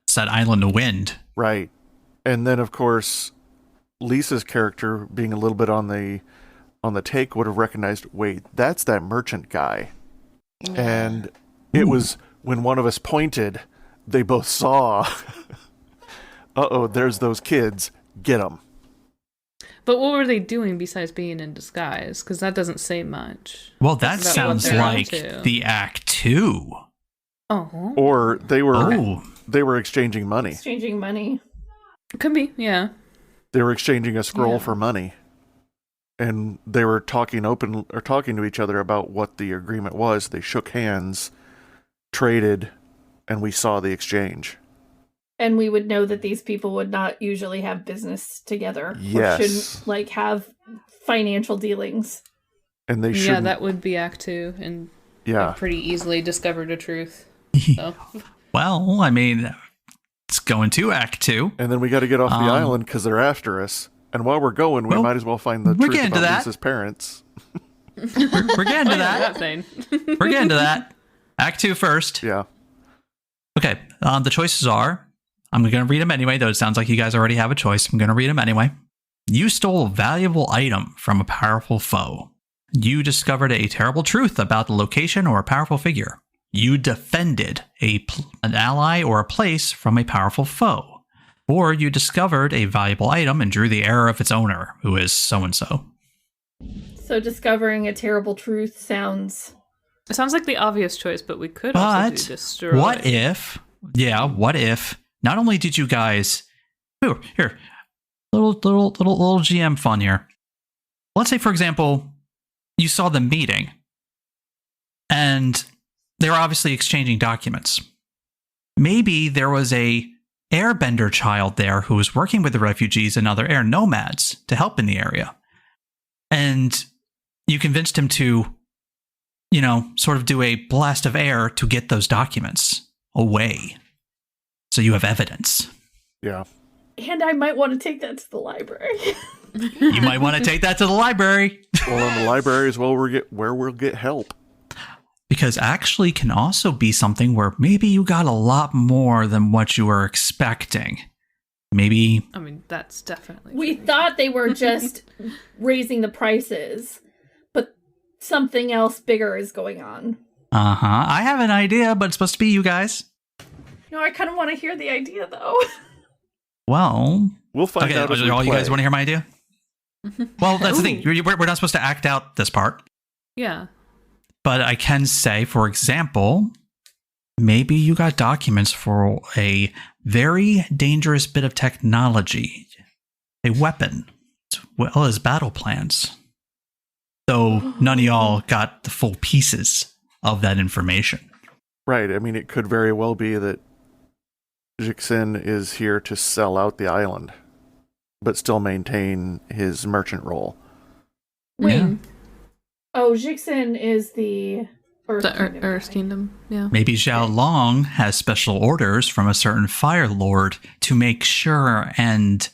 It's that island of wind. Right. And then of course Lisa's character, being a little bit on the take, would have recognized, wait, that's that merchant guy. Yeah. And it was when one of us pointed, they both saw, uh-oh, there's those kids, get them. But what were they doing besides being in disguise? Because that doesn't say much. Well, that Is that what sounds they're like into? the Act 2. Oh. Or they Oh, were exchanging money. Exchanging money. Could be, yeah. They were exchanging a scroll Yeah. for money. And they were talking to each other about what the agreement was. They shook hands, traded, and we saw the exchange. And we would know that these people would not usually have business together. Yes. Or shouldn't like have financial dealings. And they Yeah, shouldn't. that would be Act 2, and Yeah. I pretty easily discovered the truth. So. well, I mean, it's going to Act 2. And then we got to get off the island because they're after us. And while we're going, we Well, might as well find the we're truth getting to about that. Lisa's parents. We're getting to that. thing. We're getting to that. Act 2 first. Yeah. Okay, the choices are, I'm going to read them anyway, though it sounds like you guys already have a choice. I'm going to read them anyway. You stole a valuable item from a powerful foe. You discovered a terrible truth about the location or a powerful figure. You defended an ally or a place from a powerful foe. Or you discovered a valuable item and drew the error of its owner, who is so-and-so. So discovering a terrible truth sounds... It sounds like the obvious choice, but we could also do But destroy. what if, not only did you guys, here, little GM fun here. Let's say, for example, you saw them meeting, and they were obviously exchanging documents. Maybe there was a Airbender child there who was working with the refugees and other air nomads to help in the area. And you convinced him to, sort of do a blast of air to get those documents away. So you have evidence. Yeah. And I might want to take that to the library. You might want to take that to the library. Well, in the library is where we'll get help. Because actually can also be something where maybe you got a lot more than what you were expecting. Maybe. I mean, that's definitely We true. thought they were just raising the prices, but something else bigger is going on. Uh-huh. I have an idea, but it's supposed to be you guys. No, I kind of want to hear the idea, though. Well. We'll find out as we all you guys play. want to hear my idea? Well, that's the thing. We're not supposed to act out this part. Yeah. But I can say, for example, maybe you got documents for a very dangerous bit of technology, a weapon, as well as battle plans. Though none of y'all got the full pieces of that information. Right. I mean, it could very well be that Jixin is here to sell out the island, but still maintain his merchant role. Wait. Yeah. Oh, Jixin is the Earth The Kingdom Earth guy. Kingdom, yeah. Maybe Xiao Long has special orders from a certain Fire Lord to make sure and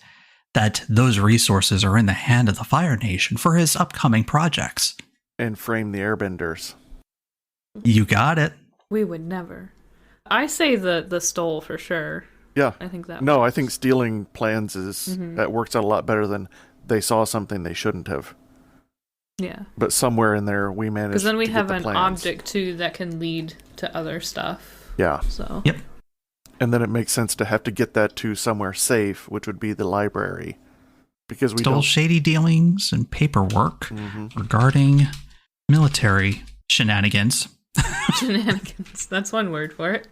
that those resources are in the hand of the Fire Nation for his upcoming projects. And frame the airbenders. You got it. We would never. I say the stole for sure. Yeah. I think that No, I works. think stealing plans that works out a lot better than they saw something they shouldn't have. Yeah. But somewhere in there, we managed Because then we to have get the an plans. object too that can lead to other stuff. Yeah. So Yep. And then it makes sense to have to get that to somewhere safe, which would be the library. Because we Still don't... shady dealings and paperwork Mhm. regarding military shenanigans shenanigans. That's one word for it.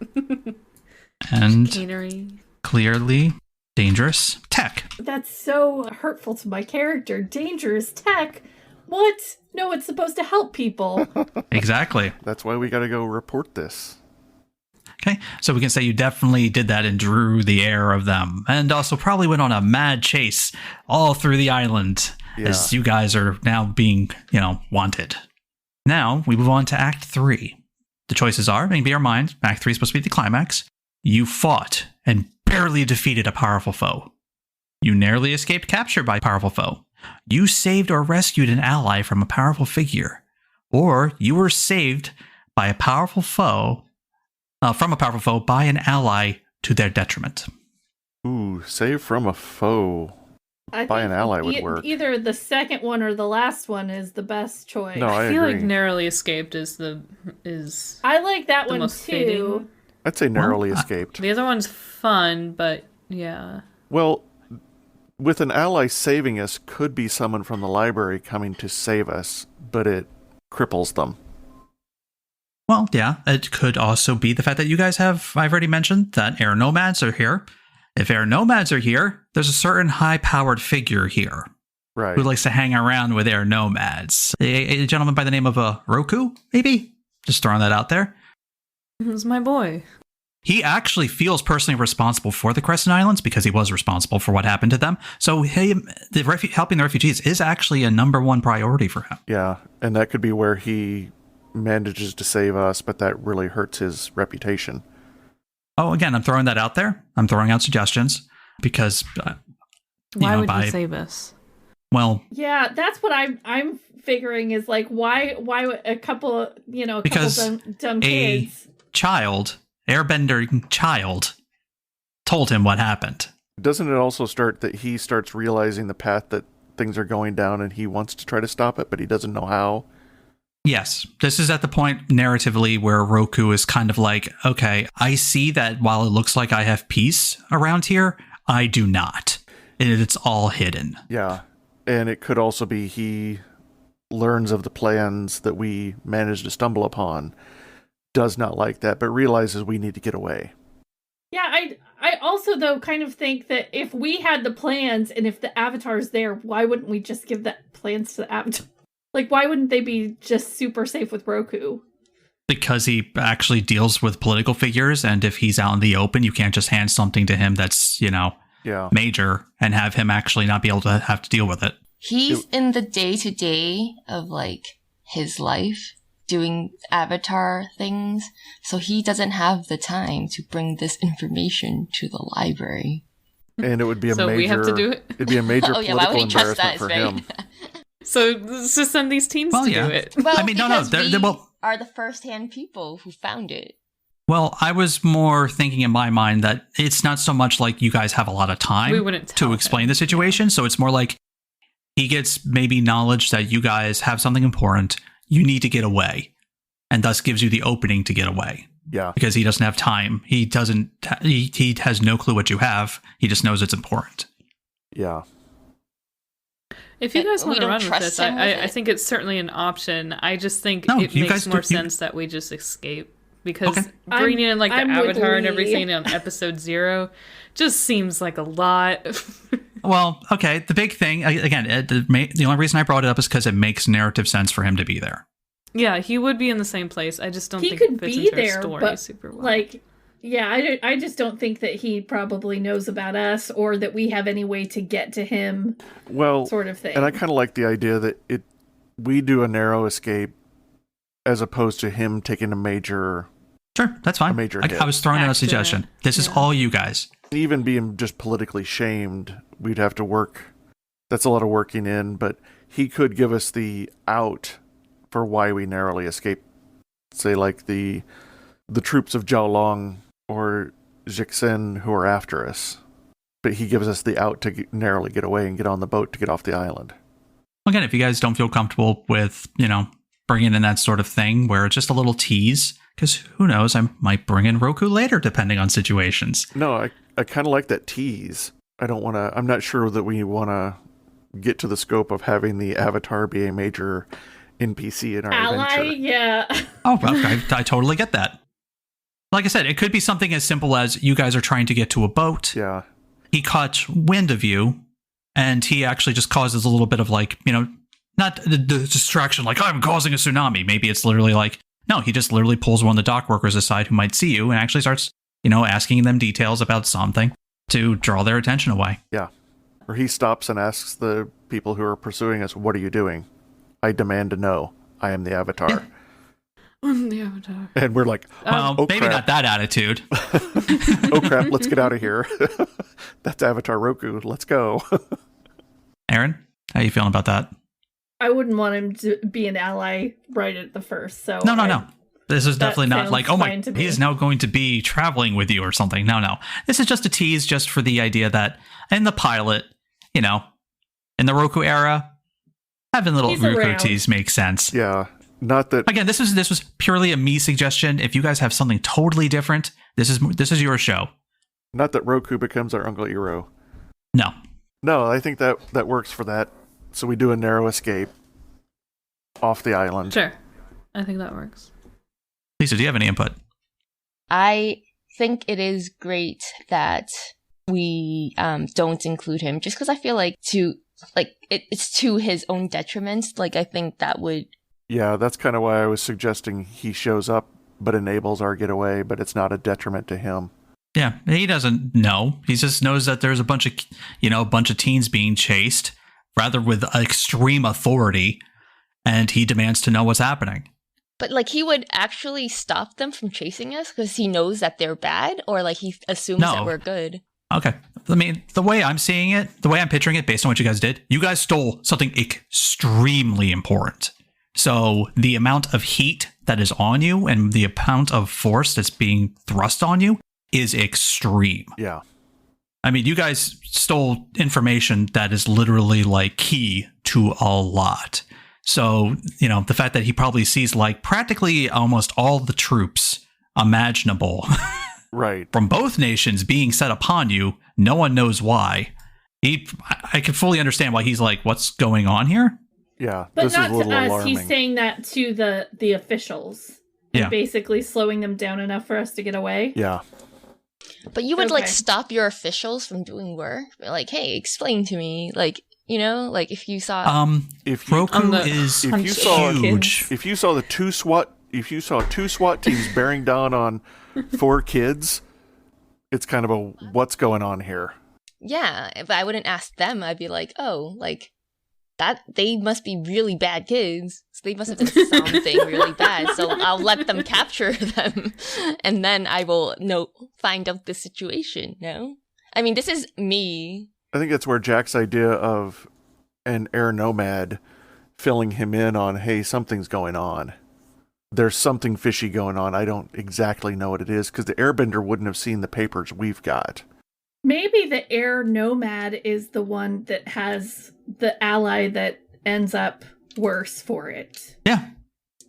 and Chicanery. clearly dangerous tech. That's so hurtful to my character. Dangerous tech? What? No, it's supposed to help people. Exactly. That's why we got to go report this. Okay, so we can say you definitely did that and drew the air of them, and also probably went on a mad chase all through the island as you guys are now being, wanted. Now we move on to Act 3. The choices are, maybe our mind, Act 3 is supposed to be the climax. You fought and barely defeated a powerful foe. You narrowly escaped capture by a powerful foe. You saved or rescued an ally from a powerful figure. Or you were saved by a powerful foe from a powerful foe by an ally to their detriment. Ooh, save from a foe. I By think an ally would work. Either the second one or the last one is the best choice. No, I I feel agree. like narrowly escaped is I like that the one most too. fitting. I'd say narrowly escaped. The other one's fun, but yeah. Well, with an ally saving us could be someone from the library coming to save us, but it cripples them. Well, yeah, it could also be the fact that you guys I've already mentioned that air nomads are here. If air nomads are here, there's a certain high-powered figure here Right. who likes to hang around with air nomads. A gentleman by the name of Roku, maybe? Just throwing that out there. Who's my boy? He actually feels personally responsible for the Crescent Islands because he was responsible for what happened to them. So helping the refugees is actually a number one priority for him. Yeah, and that could be where he manages to save us, but that really hurts his reputation. Oh, again, I'm throwing that out there. I'm throwing out suggestions because, Why would by he save us? well, Yeah, that's what I'm figuring is like why a couple Because dumb a kids. child, airbender child, told him what happened. Doesn't it also start that he starts realizing the path that things are going down and he wants to try to stop it, but he doesn't know how? Yes, this is at the point narratively where Roku is kind of like, okay, I see that while it looks like I have peace around here, I do not. And it's all hidden. Yeah, and it could also be he learns of the plans that we managed to stumble upon, does not like that, but realizes we need to get away. Yeah, I also though kind of think that if we had the plans and if the avatar's there, why wouldn't we just give the plans to the avatar? Like, why wouldn't they be just super safe with Roku? Because he actually deals with political figures, and if he's out in the open, you can't just hand something to him that's, Yeah. major and have him actually not be able to have to deal with it. He's in the day-to-day of, like, his life doing Avatar things, so he doesn't have the time to bring this information to the library. And it would be a So major... we have to do it? It'd be a major Oh, yeah, why would political he trust embarrassment us, for right? him. So let's just send these teens to do it. Well, I mean, no, because they're- we they're- well- are the first-hand people who found it. Well, I was more thinking in my mind that it's not so much like you guys have a lot of We time wouldn't tell to explain him. the situation. So it's more like he gets maybe knowledge that you guys have something important. You need to get away. And thus gives you the opening to get away. Yeah. Because he doesn't have time. He doesn't. He has no clue what you have. He just knows it's important. Yeah. If you guys We want to don't run with trust this, him with I it? think it's certainly an option. I just think No, it you makes guys more do- you- sense that we just escape. Because Okay. bringing in like the I'm with Avatar and Lee. everything on episode 0 just seems like a lot. Well, okay. The big thing again. The only reason I brought it up is because it makes narrative sense for him to be there. Yeah, he would be in the same place. I just don't He think could it fits be into there, our story but, super well. like, yeah, I just don't think that he probably knows about us or that we have any way to get to him, Well, sort of thing. and I kind of like the idea that we do a narrow escape as opposed to him taking a major... Sure, that's fine. A major hit. I was throwing out a Action. suggestion. This is Yeah. all you guys. Even being just politically shamed, we'd have to work. That's a lot of working in, but he could give us the out for why we narrowly escape. Say, like the troops of Zhao Long or Jixin who are after us. But he gives us the out to narrowly get away and get on the boat to get off the island. Again, if you guys don't feel comfortable with, bringing in that sort of thing where it's just a little tease, because who knows, I might bring in Roku later depending on situations. No, I kind of like that tease. I'm not sure that we want to get to the scope of having the Avatar be a major NPC in our Ally, adventure. yeah. Oh, I totally get that. Like I said, it could be something as simple as you guys are trying to get to a boat. Yeah. He caught wind of you, and he actually just causes a little bit of not the distraction like, I'm causing a tsunami. Maybe it's literally like, no, he just literally pulls one of the dock workers aside who might see you and actually starts, asking them details about something to draw their attention away. Yeah. Or he stops and asks the people who are pursuing us, what are you doing? I demand to know. I am the Avatar. The Avatar. And we're like, Well, oh, maybe crap. not that attitude. Oh crap, let's get out of here. That's Avatar Roku. Let's go. Aaron, how you feeling about that? I wouldn't want him to be an ally right at the first. So No. This is That definitely not sounds like, oh my, fine to me. he's now going to be traveling with you or something. No. This is just a tease just for the idea that in the pilot, in the Roku era, having little He's Roku around. tease makes sense. Yeah. Not that Again, this was purely a me suggestion. If you guys have something totally different, this is your show. Roku becomes our Uncle Eero. No. No, I think that works for that. So we do a narrow escape off the island. Sure. I think that works. Lisa, do you have any input? I think it is great that we don't include him, just because I feel like it's to his own detriment. Like, I think that would... Yeah, that's kind of why I was suggesting he shows up but enables our getaway, but it's not a detriment to him. Yeah, he doesn't know. He just knows that there's a bunch of teens being chased, rather with extreme authority, and he demands to know what's happening. But, like, he would actually stop them from chasing us because he knows that they're bad, or, like, he assumes No. that we're good. Okay. I mean, the way I'm seeing it, the way I'm picturing it, based on what you guys did, you guys stole something extremely important. So the amount of heat that is on you and the amount of force that's being thrust on you is extreme. Yeah. I mean, you guys stole information that is literally like key to a lot. So, the fact that he probably sees like practically almost all the troops imaginable Right. from both nations being set upon you, no one knows why. I can fully understand why he's like, what's going on here? Yeah. But this not is a to little us. alarming. He's saying that to the officials. And Yeah. basically slowing them down enough for us to get away. Yeah. But you would, like, Okay. stop your officials from doing work. Like, hey, explain to me. Like, like, if you saw... If you, Roku On the is if you saw huge. if you saw two SWAT teams bearing down on 4 kids, it's kind of a what's going on here. Yeah, but I wouldn't ask them. I'd be like, oh, like, that they must be really bad kids. So they must have done something really bad. So I'll let them capture them, and then I will find out the situation. No, I mean, this is me. I think that's where Jack's idea of an air nomad filling him in on, hey, something's going on. There's something fishy going on. I don't exactly know what it is, because the airbender wouldn't have seen the papers we've got. Maybe the air nomad is the one that has the ally that ends up worse for it. Yeah.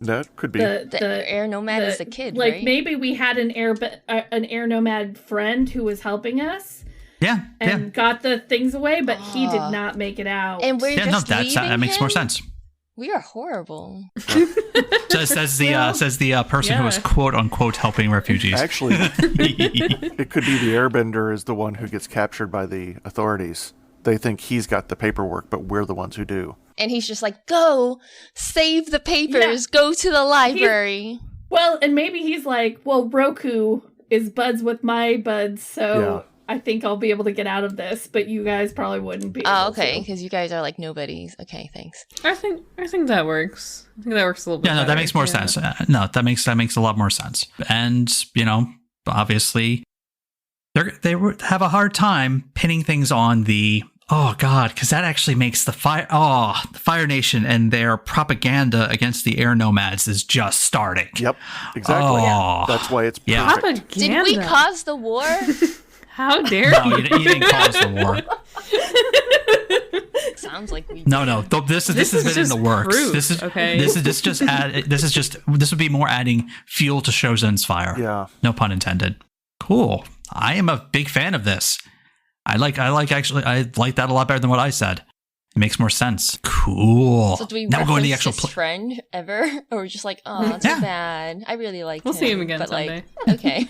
That could be. The air nomad is a kid, like right? maybe we had an air nomad friend who was helping us. Yeah. And got the things away, but he did not make it out. And we're just that makes more sense. We are horrible. says the person who was quote unquote helping refugees. Actually, it could be the airbender is the one who gets captured by the authorities. They think he's got the paperwork, but we're the ones who do. And he's just like, go save the papers, go to the library. And maybe he's like, well, Roku is buds with my buds, so I think I'll be able to get out of this, but you guys probably wouldn't be. Oh, okay, because you guys are like nobodies. Okay, thanks. I think that works. I think that works a little bit. Yeah, no, that makes more sense. No, that makes a lot more sense. And obviously, they have a hard time pinning things on the. Oh God, because that actually makes the Fire Nation and their propaganda against the air nomads is just starting. Yep, exactly. That's why it's perfect. Propaganda. Did we cause the war? How dare you? You didn't cause the war. Sounds like we. No. This has been in the works. Proof. This would be more adding fuel to Shozen's fire. Yeah. No pun intended. Cool. I am a big fan of this. I like that a lot better than what I said. It makes more sense. Cool. So do we now we're going to the actual friend ever, or we're just like, oh, it's too bad. I really like him. We'll see him again someday. Okay.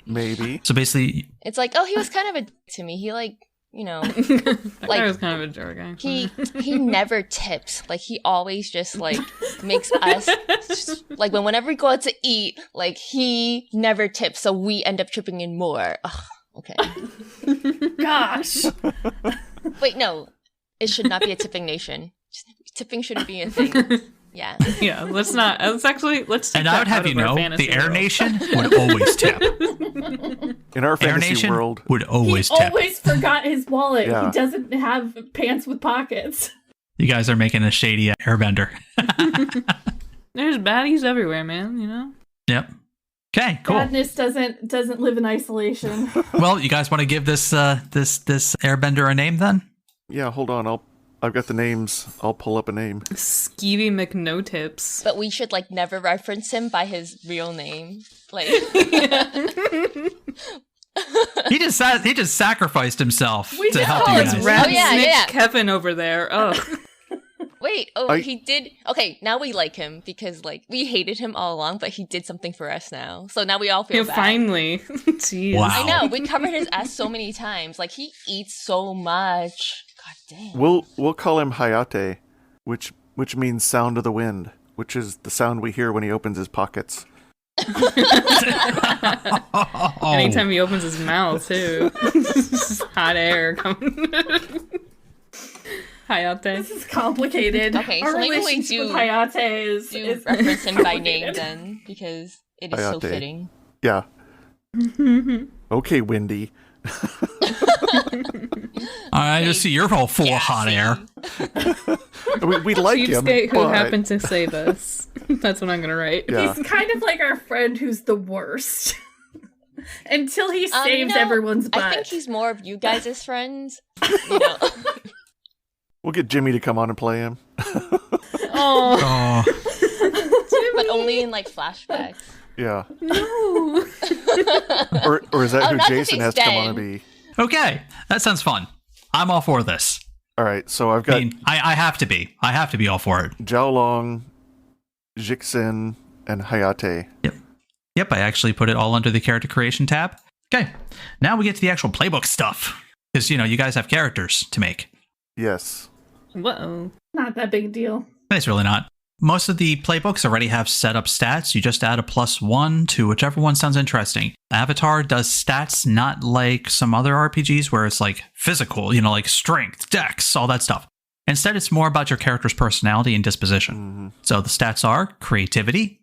Maybe. So basically, it's like, oh, he was kind of a dick to me. He like, that guy was kind of a jerk. He never tips. Like he always just like makes us like whenever we go out to eat, like he never tips, so we end up tripping in more. Ugh, okay. Gosh. Wait, no. It should not be a tipping nation. Tipping shouldn't be a thing. Yeah. Yeah, let's not. Let's. And I would have you know, the Air Nation would always tip. In our Air fantasy Nation world, would always he tip. always forgot his wallet. Yeah. He doesn't have pants with pockets. You guys are making a shady airbender. There's baddies everywhere, man. Yep. Okay, cool. Badness doesn't live in isolation. Well, you guys want to give this airbender a name then? Yeah, hold on. I've got the names. I'll pull up a name. Skeevy McNotips. But we should like never reference him by his real name. Like he just sacrificed himself to help you guys. Snitch Kevin over there. Oh. Wait, he did. Okay, now we like him because like we hated him all along, but he did something for us now. So now we all feel bad. Finally. Jeez. Wow. I know, we covered his ass so many times. Like he eats so much. God damn. We'll call him Hayate, which means sound of the wind, which is the sound we hear when he opens his pockets. Anytime he opens his mouth too. Hot air coming. Hayate. This is complicated. Okay, Our so maybe we relationship with Hayate is reference him by name then, because it is Hayate. so fitting. Yeah. Okay, Windy. I just see you're all full of hot air. we like him, Cheapskate who but... happened to save us. That's what I'm gonna write. Yeah. He's kind of like our friend who's the worst. Until he saves everyone's butt. I think he's more of you guys' friends. We'll get Jimmy to come on and play him. Oh. But only in like flashbacks. Yeah. No. or is that who not Jason has to come on dead. and be? Okay, that sounds fun. I'm all for this. All right, so I've got I have to be. I have to be all for it. Jiaolong, Jixin, and Hayate. Yep, I actually put it all under the character creation tab. Okay, now we get to the actual playbook stuff. Because, you guys have characters to make. Yes. Whoa. Not that big a deal. It's really not. Most of the playbooks already have set up stats. You just add a +1 to whichever one sounds interesting. Avatar does stats not like some other RPGs where it's like physical, like strength, dex, all that stuff. Instead, it's more about your character's personality and disposition. Mm-hmm. So the stats are creativity,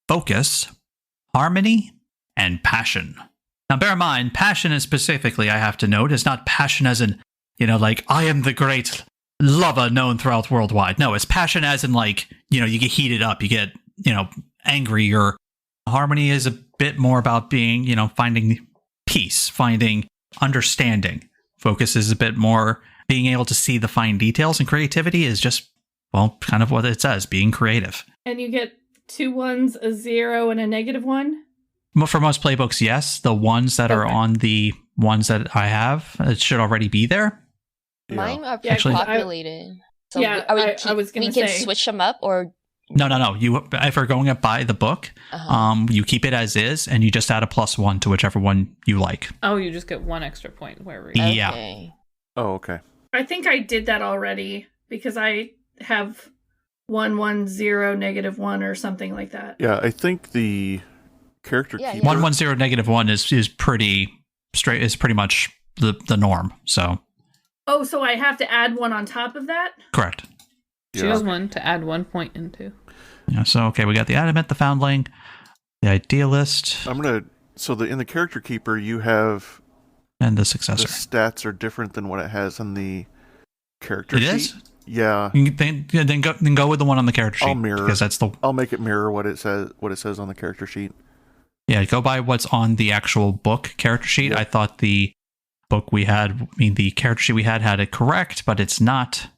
focus, harmony, and passion. Now, bear in mind, passion is specifically, I have to note, is not passion as in, like, I am the great lover known throughout worldwide. No, it's passion as in, like, you get heated up, you get, angry. Or harmony is a bit more about being, finding peace, finding understanding. Focus is a bit more being able to see the fine details, and creativity is just, well, kind of what it says, being creative. And you get 2 1s, a 0, and a -1? For most playbooks, yes. The ones that are on the ones that I have, it should already be there. Yeah. Mine are Actually- pre-populated. So Yeah, I was gonna we can say. switch them up, or No. If you're going up by the book, you keep it as is, and you just add a +1 to whichever one you like. Oh, you just get 1 extra point wherever you Yeah. Okay. Oh, okay. I think I did that already because I have 1 1 0 -1 or something like that. Yeah, I think the character Yeah, keeper. 110 -1 is pretty straight. Is pretty much the norm. So Oh, so I have to add 1 on top of that? correct. choose one to add 1 point into. Yeah. So okay, we got the adamant, the foundling, the idealist, In the character keeper, you have and the the successor. stats are different than what it has in the character It sheet. is? Yeah, Then go with the one on the character sheet. I'll mirror. because that's the I'll make it mirror what it says on the character sheet. yeah. Go by what's on the actual book character sheet. Yep. I thought the the character sheet we had it correct, but it's not.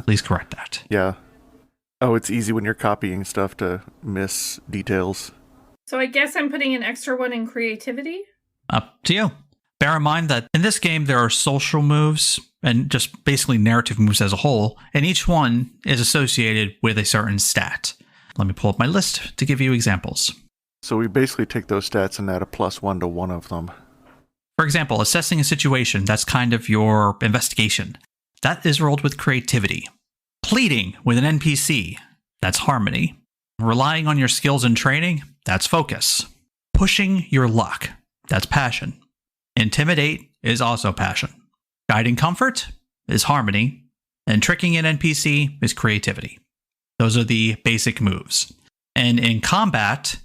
Please correct that. Yeah. Oh, it's easy when you're copying stuff to miss details. So I guess I'm putting an extra 1 in creativity? Up to you. Bear in mind that in this game, there are social moves and just basically narrative moves as a whole, and each one is associated with a certain stat. Let me pull up my list to give you examples. So we basically take those stats and add a +1 to one of them. For example, assessing a situation, that's kind of your investigation. That is rolled with creativity. Pleading with an NPC, that's harmony. Relying on your skills and training, that's focus. Pushing your luck, that's passion. Intimidate is also passion. Guiding comfort is harmony. And tricking an NPC is creativity. Those are the basic moves. And in combat,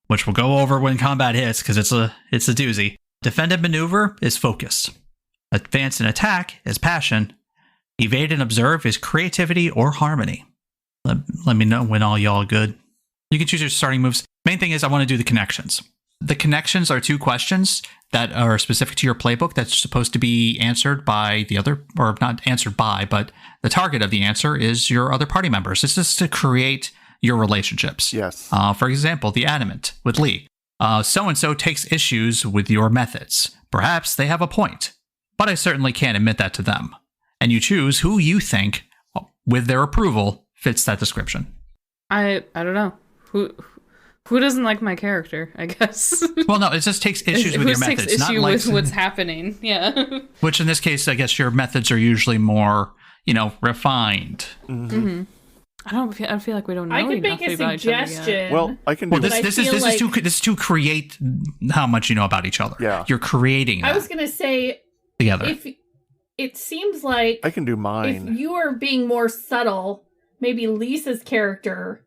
which we'll go over when combat hits because it's a doozy, defend and maneuver is focus. Advance and attack is passion. Evade and observe is creativity or harmony. Let me know when all y'all are good. You can choose your starting moves. Main thing is I want to do the connections. The connections are 2 questions that are specific to your playbook that's supposed to be answered by the other, or not answered by, but the target of the answer is your other party members. This is to create your relationships. Yes. For example, the adamant with Lee. So-and-so takes issues with your methods. Perhaps they have a point, but I certainly can't admit that to them. And you choose who you think, with their approval, fits that description. I don't know. Who doesn't like my character, I guess. Well, no, it just takes issues with your methods. Who takes issue not with what's happening, yeah. Which in this case, I guess your methods are usually more, refined. Mm-hmm. I feel like we don't know I could enough make a about each other yet. suggestion. Well, I can do Well, But I this is feel like- this is to create how much you know about each other. Yeah. You're creating I that was going to say, together. if it seems like I can do if mine. you are being more subtle, maybe Lisa's character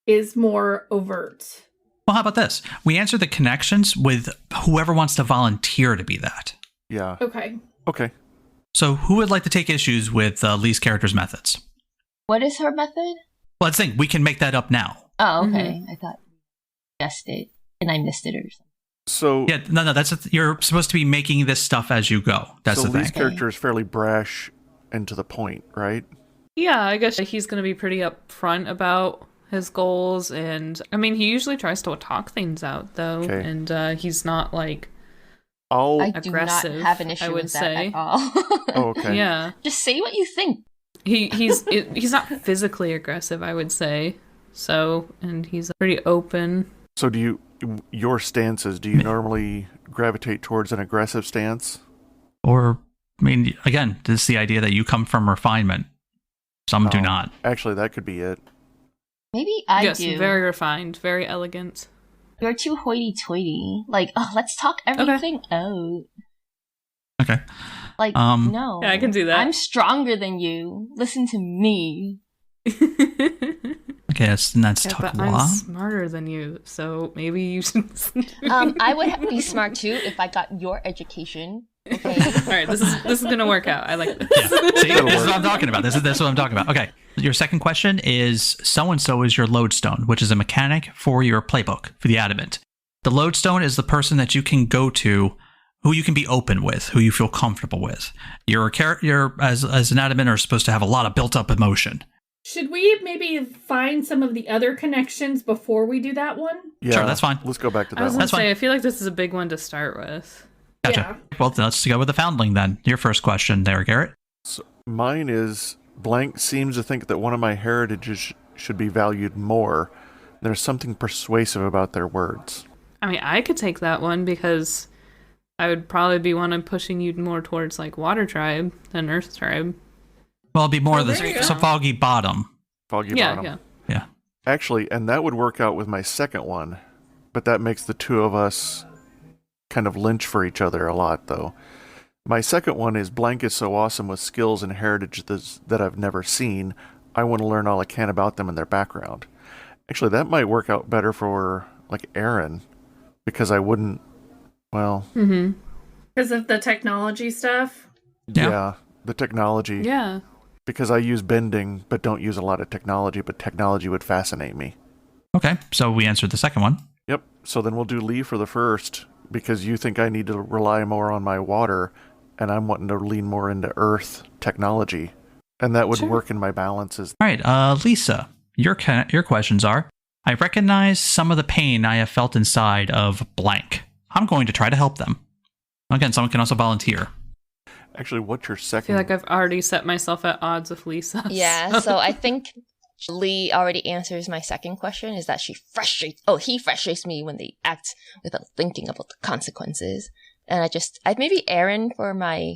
is more overt. Well, how about this? We answer the connections with whoever wants to volunteer to be that. Yeah. Okay. Okay. So who would like to take issues with Lee's character's methods? What is her method? Well, let's think. We can make that up now. Oh, okay. I thought you guessed it and I missed it or something. So Yeah, no, you're supposed to be making this stuff as you go. That's so the Lee's thing. character is fairly brash and to the point, right? Yeah, I guess he's going to be pretty upfront about his goals, and I mean, he usually tries to talk things out, though, Okay. and he's not like, I do aggressive, not have an issue I would with that say. at all. Oh, okay. yeah, Just say what you think. he's not physically aggressive, I would say. So, and he's pretty open. So your stances, do you normally gravitate towards an aggressive stance? Or, I mean, again, this is the idea that you come from refinement. Some do Oh, not. Actually, that could be it. Maybe I Yes, do. very refined, very elegant. You're too hoity-toity. Like, oh, let's talk everything out. Okay. Like, Um, no. Yeah, I can do that. I'm stronger than you. Listen to me. Okay, that's Yeah, took but a I'm while. smarter than you, so maybe you should listen to me. I would be smart too if I got your education. Okay. All right, this is gonna work out. I like this. Yeah. See, this is what I'm talking about. This is what I'm talking about. Okay. Your second question is so-and-so is your lodestone, which is a mechanic for your playbook for the adamant. The lodestone is the person that you can go to, who you can be open with, who you feel comfortable with. You're as an adamant are supposed to have a lot of built-up emotion. Should we maybe find some of the other connections before we do that one? Yeah, Sure, that's fine. Let's go back to I that was one. gonna That's fine. say, I feel like this is a big one to start with. Gotcha. Well, then let's go with the foundling then. Your first question there, Garrett. So mine is blank seems to think that one of my heritages should be valued more. There's something persuasive about their words. I mean, I could take that one because I would probably be one of pushing you more towards like Water Tribe than Earth Tribe. Well, it'd be more of there you this go. foggy bottom. Foggy Yeah, bottom. yeah. Yeah. Actually, and that would work out with my second one, but that makes the two of us kind of lynch for each other a lot, though. My second one is blank is so awesome with skills and heritage that I've never seen. I want to learn all I can about them and their background. Actually, that might work out better for, like, Aaryn, because I wouldn't, well... Mm-hmm. Because of the technology stuff? Yeah. The technology. Yeah. Because I use bending, but don't use a lot of technology, but technology would fascinate me. Okay, so we answered the second one. Yep, so then we'll do Lee for the first, because you think I need to rely more on my water, and I'm wanting to lean more into earth technology. And that would Sure. work in my balances. All right, Lisa, your questions are, I recognize some of the pain I have felt inside of blank. I'm going to try to help them. Again, someone can also volunteer. Actually, what's your I second? feel like I've already set myself at odds with Lisa. Yeah, so I think Lee already answers my second question, is that he frustrates me when they act without thinking about the consequences. And I maybe Aaryn for my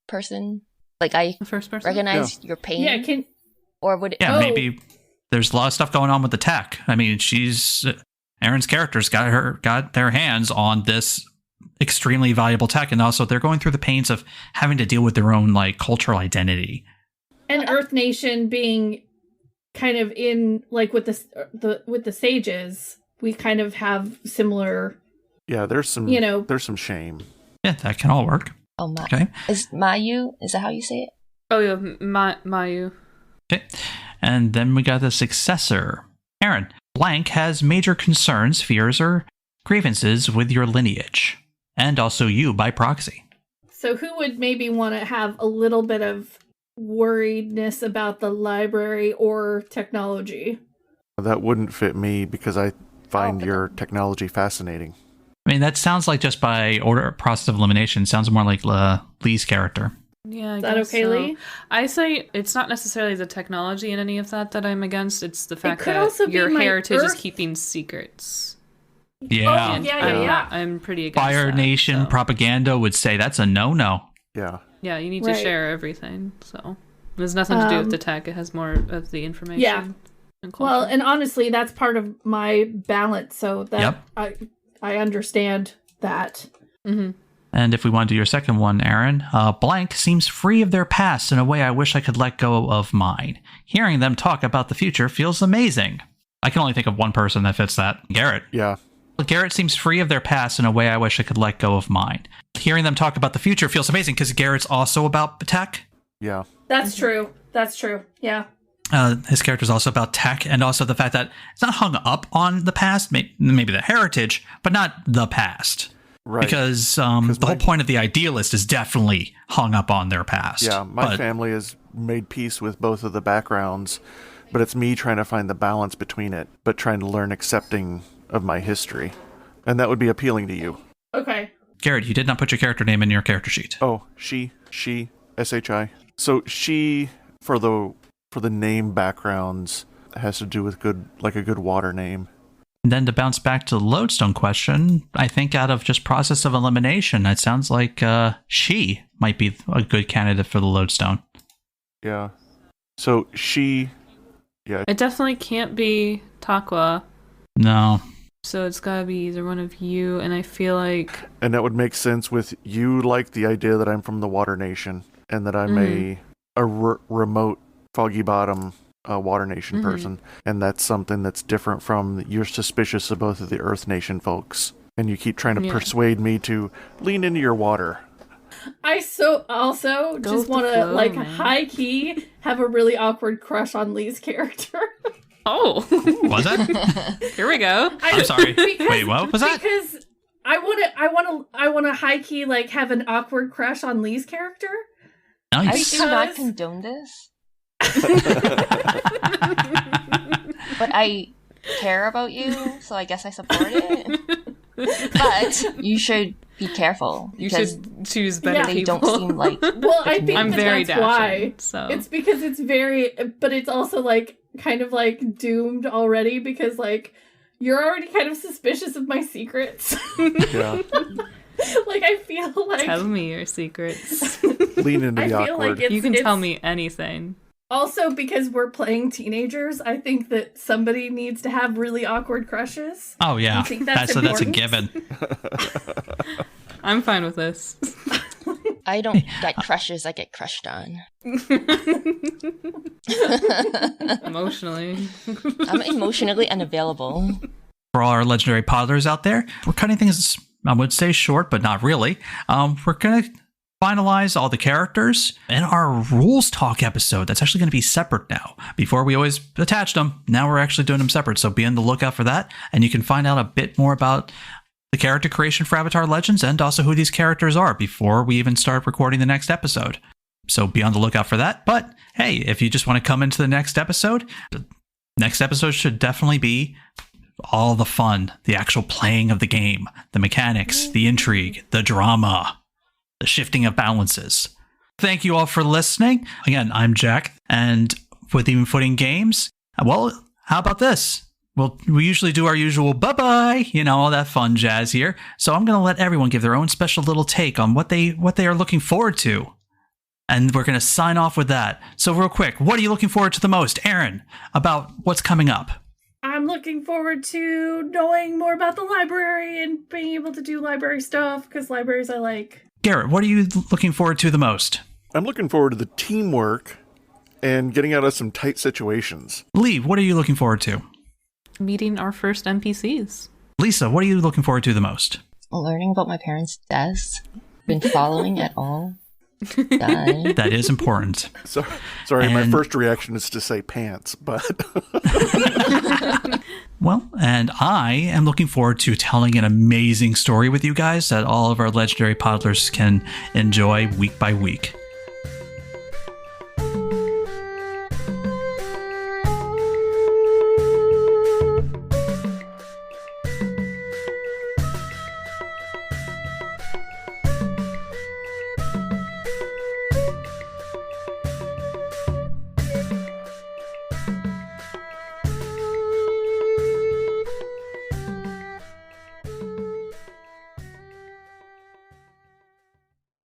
person. Like, I The first person? recognize your pain. Yeah, Or would it... Yeah, Oh. maybe there's a lot of stuff going on with the tech. I mean, Aaron's character's got their hands on this extremely valuable tech, and also they're going through the pains of having to deal with their own like cultural identity. and Earth Nation being kind of in like with the sages, we kind of have similar. Yeah, there's some, there's some shame. Yeah, that can all work. Oh, Okay. Is Mayu? Is that how you say it? Oh, yeah, Mayu. Okay. And then we got the successor. Aaryn, blank has major concerns, fears, or grievances with your lineage, and also you by proxy. So who would maybe want to have a little bit of worriedness about the library or technology? That wouldn't fit me because I find Oh. your technology fascinating. I mean, that sounds like just by process of elimination, sounds more like Lee's character. Yeah, I Is that guess okay, so. Lee? I say it's not necessarily the technology in any of that I'm against. It's the fact could that also be your my heritage is Earth- keeping secrets. Yeah. And yeah. I'm pretty against Fire that, Nation so. propaganda would say that's a no-no. Yeah. Yeah, you need to Right. share everything. So there's nothing to do with the tech. It has more of the information. Yeah. And culture. Well, and honestly, that's part of my balance. So that Yep. I understand that. Mm-hmm. And if we want to do your second one, Aaryn, blank seems free of their past in a way I wish I could let go of mine. Hearing them talk about the future feels amazing. I can only think of one person that fits that. Garrett. Yeah. Garrett seems free of their past in a way I wish I could let go of mine. Hearing them talk about the future feels amazing because Garrett's also about tech. Yeah. That's true. That's true. Yeah. His character is also about tech, and also the fact that it's not hung up on the past, maybe the heritage, but not the past. Right. Because the whole point of the idealist is definitely hung up on their past. Yeah, my family has made peace with both of the backgrounds, but it's me trying to find the balance between it, but trying to learn accepting of my history. And that would be appealing to you. Okay. Garrett, you did not put your character name in your character sheet. Oh, she, SHI. So she, for the name backgrounds, has to do with a good water name. And then to bounce back to the lodestone question, I think out of just process of elimination, it sounds like she might be a good candidate for the lodestone. Yeah. So she, yeah. It definitely can't be Takwa. No. So it's gotta be either one of you, and I feel like... And that would make sense with you like the idea that I'm from the Water Nation, and that I'm a remote, Foggy Bottom Water Nation person. And that's something that's different from you're suspicious of both of the Earth Nation folks. And you keep trying to persuade me to lean into your water. I also just want to, like, high-key have a really awkward crush on Lee's character. Oh. Was that? Here we go. I'm sorry. Wait, what was that? Because I want to high-key, like, have an awkward crush on Lee's character. Nice. I do not condone this. But I care about you, so I guess I support it. But you should be careful. You should choose better they people. don't seem like... Well, I think I'm very that's dashing, why. so. It's because it's very... But it's also, like, kind of, like, doomed already because, like, you're already kind of suspicious of my secrets. Yeah. Like, I feel like... Tell me your secrets. Lean into the I feel awkward. like You can tell me anything. Also, because we're playing teenagers, I think that somebody needs to have really awkward crushes. Oh, yeah. I think that's a important. given. I'm fine with this. I don't get crushes, I get crushed on. Emotionally. I'm emotionally unavailable. For all our legendary podlers out there, we're cutting things, I would say, short, but not really. We're going to finalize all the characters in our rules talk episode. That's actually going to be separate now. Before we always attached them, now we're actually doing them separate. So be on the lookout for that, and you can find out a bit more about the character creation for Avatar Legends and also who these characters are before we even start recording the next episode. So be on the lookout for that. But hey, if you just want to come into the next episode should definitely be all the fun, the actual playing of the game, the mechanics, the intrigue, the drama, the shifting of balances. Thank you all for listening. Again, I'm Jack, and with Even Footing Games, well, how about this? Well, we usually do our usual bye-bye, all that fun jazz here. So I'm going to let everyone give their own special little take on what they are looking forward to. And we're going to sign off with that. So real quick, what are you looking forward to the most, Aaryn, about what's coming up? I'm looking forward to knowing more about the library and being able to do library stuff, because libraries I like. Garrett, what are you looking forward to the most? I'm looking forward to the teamwork and getting out of some tight situations. Lee, what are you looking forward to? Meeting our first NPCs. Lisa, what are you looking forward to the most? Learning about my parents' deaths. Been following at all. Done. That is important. Sorry, my first reaction is to say pants, but... Well, and I am looking forward to telling an amazing story with you guys that all of our legendary podlers can enjoy week by week.